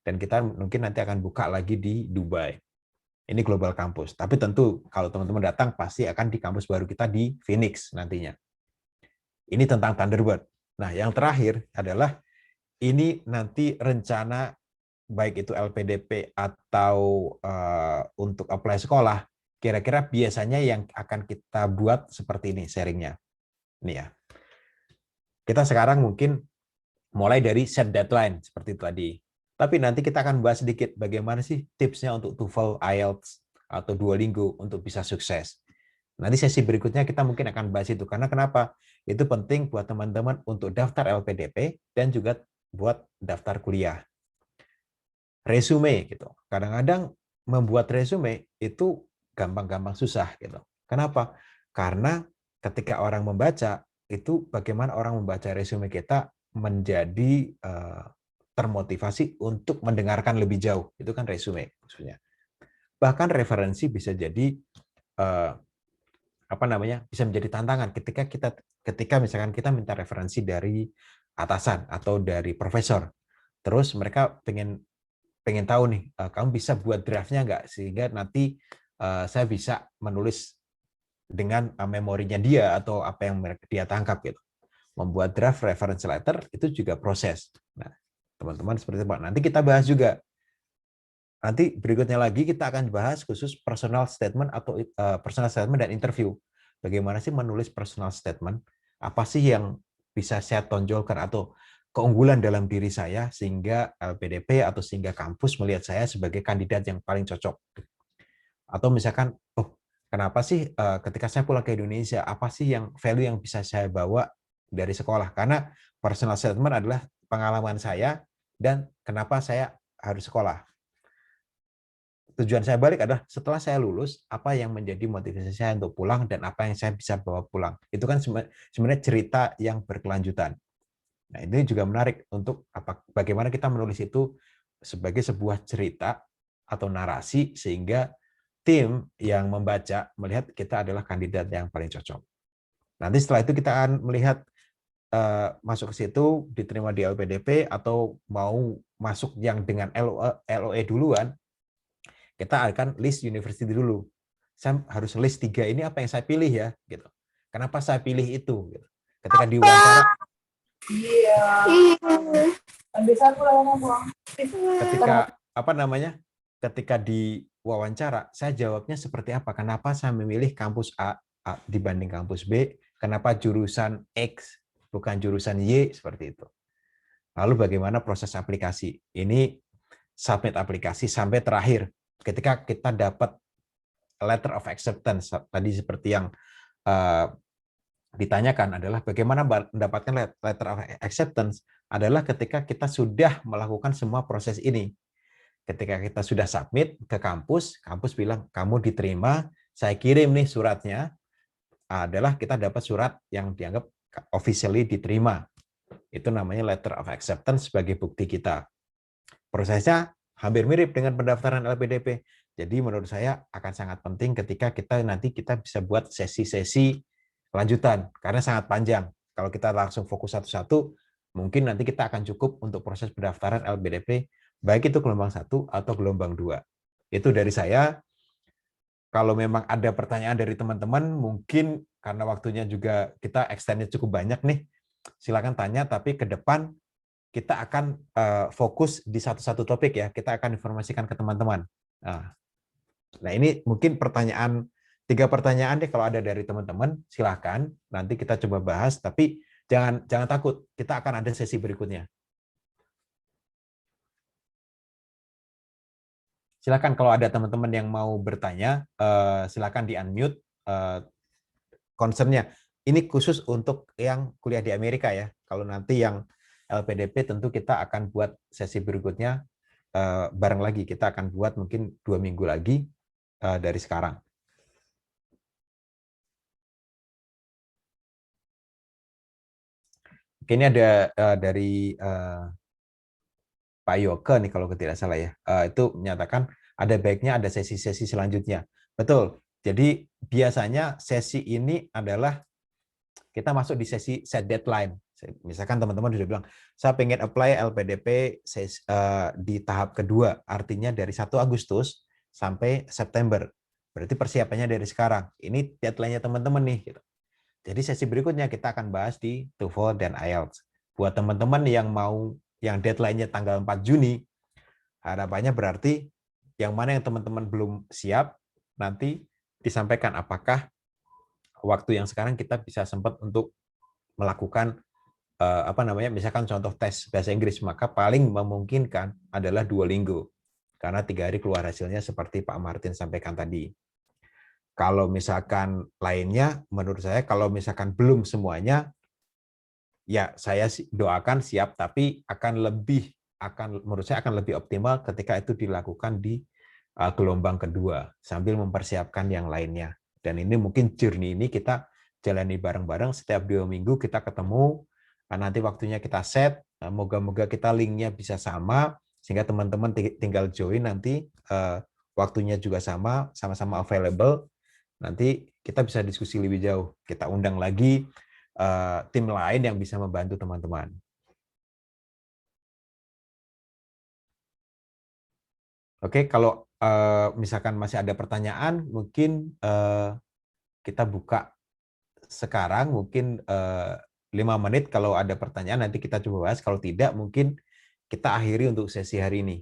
S1: dan kita mungkin nanti akan buka lagi di Dubai. Ini global kampus. Tapi tentu kalau teman-teman datang pasti akan di kampus baru kita di Phoenix nantinya. Ini tentang Thunderbird. Nah, yang terakhir adalah ini nanti rencana baik itu LPDP atau untuk apply sekolah, kira-kira biasanya yang akan kita buat seperti ini sharingnya. Ini ya. Kita sekarang mungkin mulai dari set deadline seperti itu tadi. Tapi nanti kita akan bahas sedikit bagaimana sih tipsnya untuk TOEFL, IELTS, atau Duolingo untuk bisa sukses. Nanti sesi berikutnya kita mungkin akan bahas itu. Karena kenapa? Itu penting buat teman-teman untuk daftar LPDP dan juga buat daftar kuliah. Resume gitu. Kadang-kadang membuat resume itu gampang-gampang susah gitu. Kenapa? Karena ketika orang membaca, itu bagaimana orang membaca resume kita menjadi termotivasi untuk mendengarkan lebih jauh. Itu kan resume maksudnya. Bahkan referensi bisa jadi bisa menjadi tantangan ketika misalkan kita minta referensi dari atasan atau dari profesor. Terus mereka pengen tahu nih, kamu bisa buat draftnya nggak sehingga nanti saya bisa menulis dengan memorinya dia atau apa yang dia tangkap gitu. Membuat draft reference letter itu juga proses. Nah, teman-teman seperti itu. Nanti kita bahas juga. Nanti berikutnya lagi kita akan bahas khusus personal statement atau personal statement dan interview. Bagaimana sih menulis personal statement? Apa sih yang bisa saya tonjolkan atau keunggulan dalam diri saya sehingga LPDP atau sehingga kampus melihat saya sebagai kandidat yang paling cocok. Atau misalkan, kenapa sih ketika saya pulang ke Indonesia, apa sih yang value yang bisa saya bawa dari sekolah? Karena personal statement adalah pengalaman saya dan kenapa saya harus sekolah. Tujuan saya balik adalah setelah saya lulus, apa yang menjadi motivasi saya untuk pulang dan apa yang saya bisa bawa pulang. Itu kan sebenarnya cerita yang berkelanjutan. Nah, ini juga menarik untuk bagaimana kita menulis itu sebagai sebuah cerita atau narasi sehingga tim yang membaca melihat kita adalah kandidat yang paling cocok. Nanti setelah itu kita akan melihat masuk ke situ, diterima di LPDP atau mau masuk yang dengan LOE duluan, kita akan list university dulu. Saya harus list 3 ini apa yang saya pilih ya, gitu. Kenapa saya pilih itu? Gitu. ketika diwawancara, ketika apa namanya, ketika diwawancara, saya jawabnya seperti apa? Kenapa saya memilih kampus A dibanding kampus B? Kenapa jurusan X bukan jurusan Y, seperti itu. Lalu bagaimana proses aplikasi? Ini submit aplikasi sampai terakhir. Ketika kita dapat letter of acceptance, tadi seperti yang ditanyakan adalah bagaimana mendapatkan letter of acceptance adalah ketika kita sudah melakukan semua proses ini. Ketika kita sudah submit ke kampus, kampus bilang, kamu diterima, saya kirim nih suratnya, adalah kita dapat surat yang dianggap officially diterima. Itu namanya letter of acceptance sebagai bukti kita. Prosesnya hampir mirip dengan pendaftaran LPDP. Jadi menurut saya akan sangat penting ketika kita nanti kita bisa buat sesi-sesi lanjutan, karena sangat panjang. Kalau kita langsung fokus satu-satu, mungkin nanti kita akan cukup untuk proses pendaftaran LPDP, baik itu gelombang 1 atau gelombang 2. Itu dari saya. Kalau memang ada pertanyaan dari teman-teman, mungkin karena waktunya juga kita extendnya cukup banyak nih, silakan tanya, tapi ke depan kita akan fokus di satu-satu topik ya, kita akan informasikan ke teman-teman. Nah ini mungkin 3 pertanyaan deh kalau ada dari teman-teman, silakan, nanti kita coba bahas, tapi jangan takut, kita akan ada sesi berikutnya. Silakan kalau ada teman-teman yang mau bertanya, silakan di-unmute concern-nya. Ini khusus untuk yang kuliah di Amerika ya. Kalau nanti yang LPDP tentu kita akan buat sesi berikutnya bareng lagi. Kita akan buat mungkin 2 minggu lagi dari sekarang. Oke, ini ada dari Pak Yoke nih kalau tidak salah ya, itu menyatakan ada baiknya ada sesi-sesi selanjutnya. Betul. Jadi biasanya sesi ini adalah kita masuk di sesi set deadline. Misalkan teman-teman sudah bilang, saya pengen apply LPDP di tahap kedua, artinya dari 1 Agustus sampai September. Berarti persiapannya dari sekarang. Ini deadline-nya teman-teman nih. Jadi sesi berikutnya kita akan bahas di TOEFL dan IELTS. Buat teman-teman yang deadline-nya tanggal 4 Juni, harapannya berarti yang mana yang teman-teman belum siap, nanti disampaikan apakah waktu yang sekarang kita bisa sempat untuk melakukan misalkan contoh tes bahasa Inggris, maka paling memungkinkan adalah Duolingo, karena 3 hari keluar hasilnya seperti Pak Martin sampaikan tadi. Kalau misalkan lainnya, menurut saya kalau misalkan belum semuanya, ya saya doakan siap, tapi menurut saya akan lebih optimal ketika itu dilakukan di gelombang kedua sambil mempersiapkan yang lainnya. Dan ini mungkin journey ini kita jalani bareng-bareng, setiap 2 minggu kita ketemu, nanti waktunya kita set, moga-moga kita linknya bisa sama sehingga teman-teman tinggal join, nanti waktunya juga sama-sama available, nanti kita bisa diskusi lebih jauh, kita undang lagi tim lain yang bisa membantu teman-teman. Oke, kalau misalkan masih ada pertanyaan, mungkin kita buka sekarang, mungkin 5 menit. Kalau ada pertanyaan nanti kita coba bahas, kalau tidak mungkin kita akhiri untuk sesi hari ini.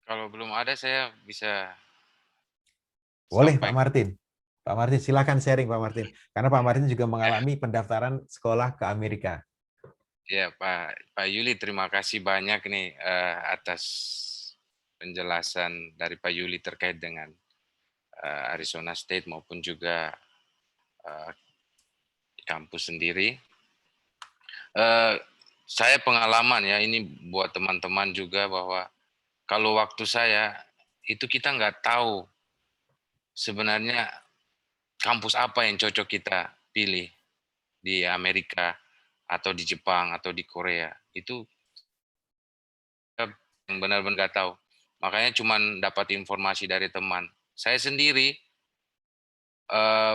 S2: Kalau belum ada saya bisa
S1: Boleh Pak
S2: sampaikan.
S1: Martin. Pak Martin silakan sharing Pak Martin, karena Pak Martin juga mengalami pendaftaran sekolah ke Amerika.
S2: Ya Pak Yuli, terima kasih banyak nih atas penjelasan dari Pak Yuli terkait dengan Arizona State maupun juga kampus sendiri. Saya pengalaman ya, ini buat teman-teman juga, bahwa kalau waktu saya itu kita nggak tahu sebenarnya kampus apa yang cocok kita pilih di Amerika atau di Jepang atau di Korea. Itu yang benar-benar nggak tahu. Makanya cuma dapat informasi dari teman. Saya sendiri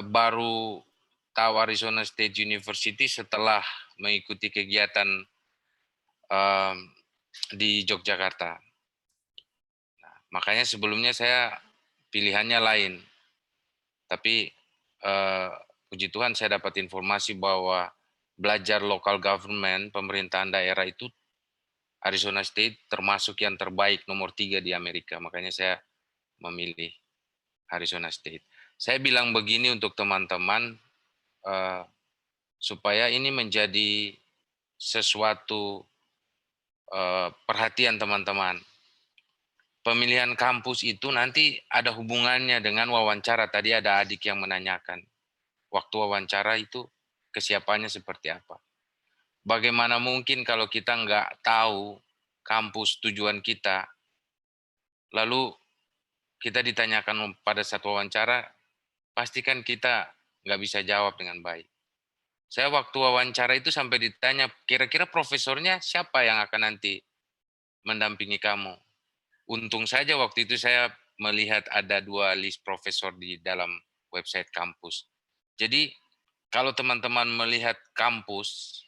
S2: baru tahu Arizona State University setelah mengikuti kegiatan di Yogyakarta. Nah, makanya sebelumnya saya pilihannya lain. Tapi puji Tuhan saya dapat informasi bahwa belajar local government, pemerintahan daerah itu Arizona State termasuk yang terbaik nomor 3 di Amerika. Makanya saya memilih Arizona State. Saya bilang begini untuk teman-teman, supaya ini menjadi sesuatu perhatian teman-teman. Pemilihan kampus itu nanti ada hubungannya dengan wawancara. Tadi ada adik yang menanyakan, waktu wawancara itu kesiapannya seperti apa. Bagaimana mungkin kalau kita nggak tahu kampus tujuan kita, lalu kita ditanyakan pada saat wawancara, pastikan kita nggak bisa jawab dengan baik. Saya waktu wawancara itu sampai ditanya, kira-kira profesornya siapa yang akan nanti mendampingi kamu? Untung saja waktu itu saya melihat ada 2 list profesor di dalam website kampus. Jadi kalau teman-teman melihat kampus,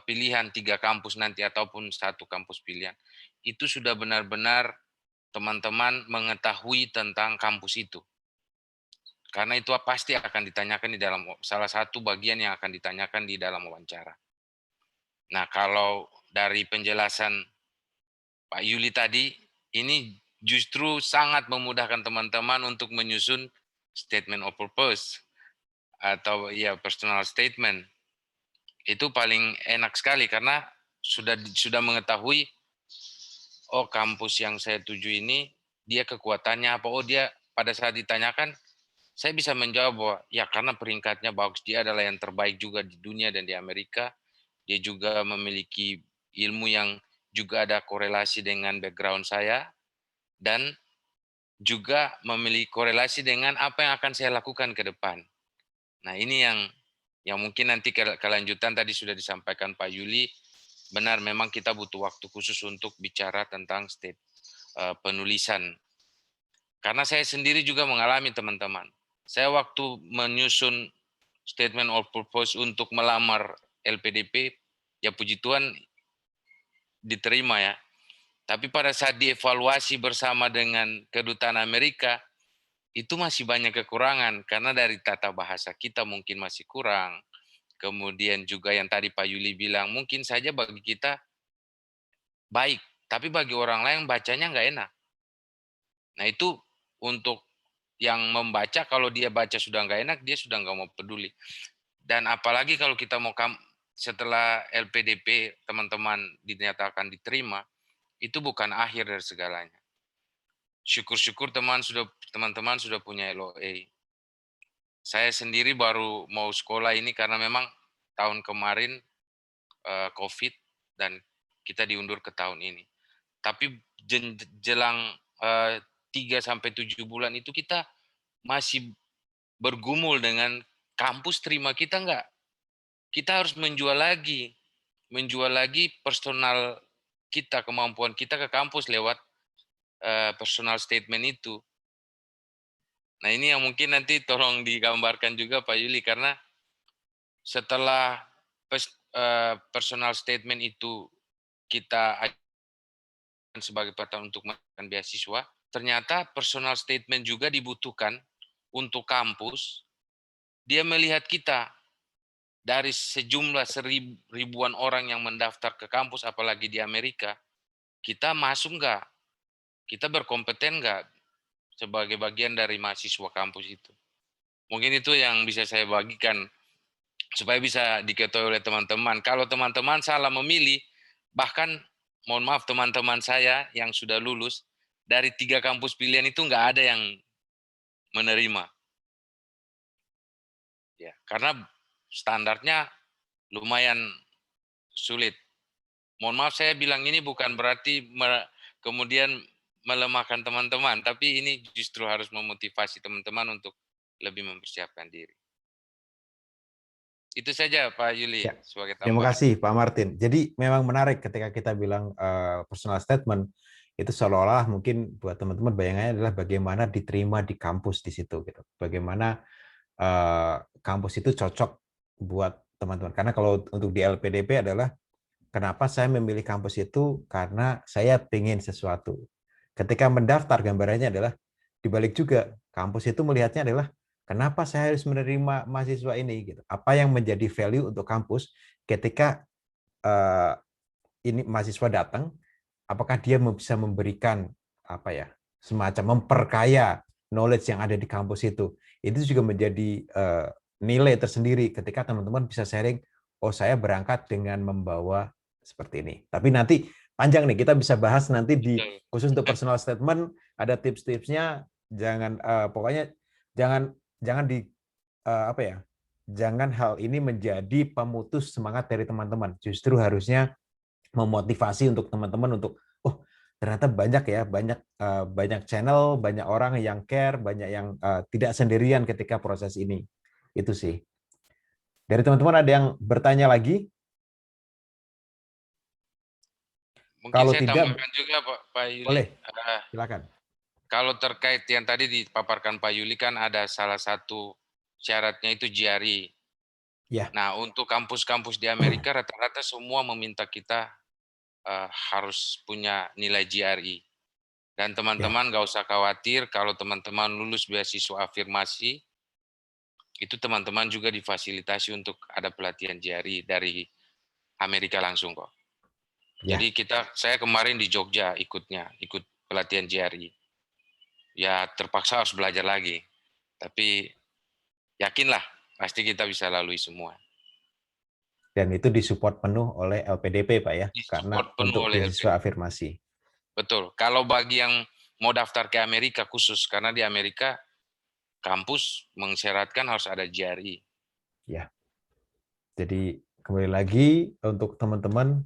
S2: pilihan 3 kampus nanti ataupun 1 kampus pilihan, itu sudah benar-benar teman-teman mengetahui tentang kampus itu. Karena itu pasti akan ditanyakan di dalam salah satu bagian yang akan ditanyakan di dalam wawancara. Nah, kalau dari penjelasan Pak Yuli tadi, ini justru sangat memudahkan teman-teman untuk menyusun statement of purpose atau ya personal statement. Itu paling enak sekali karena sudah mengetahui, oh kampus yang saya tuju ini dia kekuatannya apa, oh dia pada saat ditanyakan saya bisa menjawab bahwa ya karena peringkatnya bagus, dia adalah yang terbaik juga di dunia dan di Amerika. Dia juga memiliki ilmu yang juga ada korelasi dengan background saya dan juga memiliki korelasi dengan apa yang akan saya lakukan ke depan. Nah, ini yang mungkin nanti kelanjutan tadi sudah disampaikan Pak Yuli, benar memang kita butuh waktu khusus untuk bicara tentang penulisan. Karena saya sendiri juga mengalami teman-teman. Saya waktu menyusun statement of purpose untuk melamar LPDP, ya puji Tuhan diterima ya. Tapi pada saat dievaluasi bersama dengan Kedutaan Amerika, itu masih banyak kekurangan. Karena dari tata bahasa kita mungkin masih kurang. Kemudian juga yang tadi Pak Yuli bilang, mungkin saja bagi kita baik, tapi bagi orang lain bacanya nggak enak. Nah itu untuk yang membaca, kalau dia baca sudah nggak enak, dia sudah nggak mau peduli. Dan apalagi kalau kita mau setelah LPDP teman-teman dinyatakan diterima, itu bukan akhir dari segalanya. Syukur-syukur teman-teman sudah punya LOA. Saya sendiri baru mau sekolah ini karena memang tahun kemarin COVID dan kita diundur ke tahun ini. Tapi jelang 3-7 bulan itu kita masih bergumul dengan kampus terima kita enggak. Kita harus menjual lagi personal kita, kemampuan kita ke kampus lewat personal statement itu. Nah ini yang mungkin nanti tolong digambarkan juga Pak Yuli, karena setelah personal statement itu kita ajukan sebagai pertanyaan untuk mendapatkan beasiswa, ternyata personal statement juga dibutuhkan untuk kampus. Dia melihat kita dari sejumlah ribuan orang yang mendaftar ke kampus, apalagi di Amerika, kita masuk nggak? Kita berkompeten nggak sebagai bagian dari mahasiswa kampus itu? Mungkin itu yang bisa saya bagikan supaya bisa diketahui oleh teman-teman. Kalau teman-teman salah memilih, bahkan mohon maaf teman-teman saya yang sudah lulus, dari 3 kampus pilihan itu nggak ada yang menerima. Ya, karena standarnya lumayan sulit. Mohon maaf saya bilang ini bukan berarti kemudian melemahkan teman-teman, tapi ini justru harus memotivasi teman-teman untuk lebih mempersiapkan diri. Itu saja Pak Yuli
S1: Ya,
S2: sebagai tambahan.
S1: Terima kasih Pak Martin. Jadi memang menarik ketika kita bilang personal statement, itu seolah-olah mungkin buat teman-teman bayangannya adalah bagaimana diterima di kampus di situ, gitu. Bagaimana kampus itu cocok buat teman-teman. Karena kalau untuk di LPDP adalah kenapa saya memilih kampus itu karena saya ingin sesuatu. Ketika mendaftar gambarannya adalah dibalik juga kampus itu melihatnya adalah Kenapa saya harus menerima mahasiswa ini? Gitu. Apa yang menjadi value untuk kampus ketika ini mahasiswa datang? Apakah dia bisa memberikan apa ya, semacam memperkaya knowledge yang ada di kampus itu? Itu juga menjadi nilai tersendiri ketika teman-teman bisa sharing, oh saya berangkat dengan membawa seperti ini. Tapi nanti panjang nih, kita bisa bahas nanti di khusus untuk personal statement, ada tips-tipsnya. Jangan pokoknya jangan di apa ya, jangan hal ini menjadi pemutus semangat dari teman-teman. Justru harusnya memotivasi untuk teman-teman untuk, oh ternyata banyak ya, banyak channel, banyak orang yang care, banyak yang tidak sendirian ketika proses ini. Itu sih. Dari teman-teman ada yang bertanya lagi?
S2: Mungkin
S1: Kalau
S2: saya
S1: tidak,
S2: tambahkan juga Pak Yuli.
S1: boleh, silakan.
S2: Kalau terkait yang tadi dipaparkan Pak Yuli, kan ada salah satu syaratnya itu GRE.
S1: Ya.
S2: Nah, untuk kampus-kampus di Amerika rata-rata semua meminta kita harus punya nilai GRE. Dan teman-teman nggak usah khawatir kalau teman-teman lulus beasiswa afirmasi, itu teman-teman juga difasilitasi untuk ada pelatihan GRE dari Amerika langsung kok.
S1: Ya.
S2: Jadi saya kemarin di Jogja ikut pelatihan GRE. Ya terpaksa harus belajar lagi. Tapi yakinlah pasti kita bisa lalui semua.
S1: Dan itu disupport penuh oleh LPDP, Pak ya, karena untuk beasiswa afirmasi.
S2: Betul. Kalau bagi yang mau daftar ke Amerika khusus, karena di Amerika kampus mensyaratkan harus ada GRE.
S1: Ya. Jadi kembali lagi untuk teman-teman,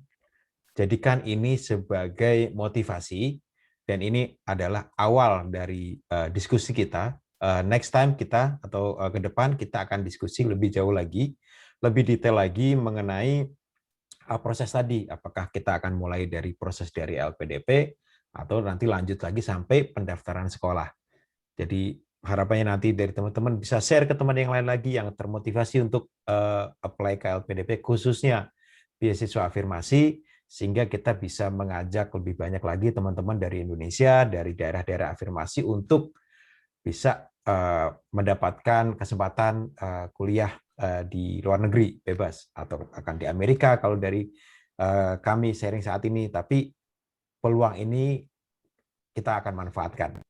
S1: jadikan ini sebagai motivasi, dan ini adalah awal dari diskusi kita. Next time kita atau ke depan kita akan diskusi lebih jauh lagi, lebih detail lagi mengenai proses tadi. Apakah kita akan mulai dari proses dari LPDP atau nanti lanjut lagi sampai pendaftaran sekolah. Jadi harapannya nanti dari teman-teman bisa share ke teman yang lain lagi yang termotivasi untuk apply ke LPDP, khususnya beasiswa afirmasi, sehingga kita bisa mengajak lebih banyak lagi teman-teman dari Indonesia, dari daerah-daerah afirmasi untuk bisa mendapatkan kesempatan kuliah di luar negeri bebas, atau akan di Amerika kalau dari kami sharing saat ini. Tapi peluang ini kita akan manfaatkan.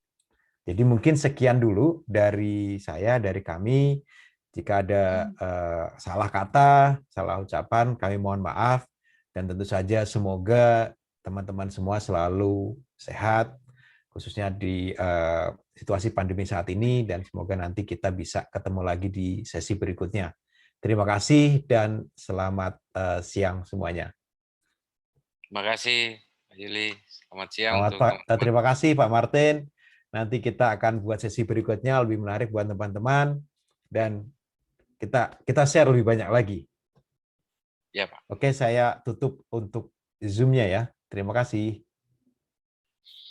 S1: Jadi mungkin sekian dulu dari saya, dari kami. Jika ada salah kata, salah ucapan, kami mohon maaf. Dan tentu saja semoga teman-teman semua selalu sehat, khususnya di situasi pandemi saat ini, dan semoga nanti kita bisa ketemu lagi di sesi berikutnya. Terima kasih dan selamat siang semuanya.
S2: Terima kasih Pak Yuli. Selamat siang untuk
S1: teman-teman. Terima kasih Pak Martin. Nanti kita akan buat sesi berikutnya lebih menarik buat teman-teman, dan kita share lebih banyak lagi.
S2: Ya, Pak.
S1: Oke, saya tutup untuk Zoom-nya ya. Terima kasih.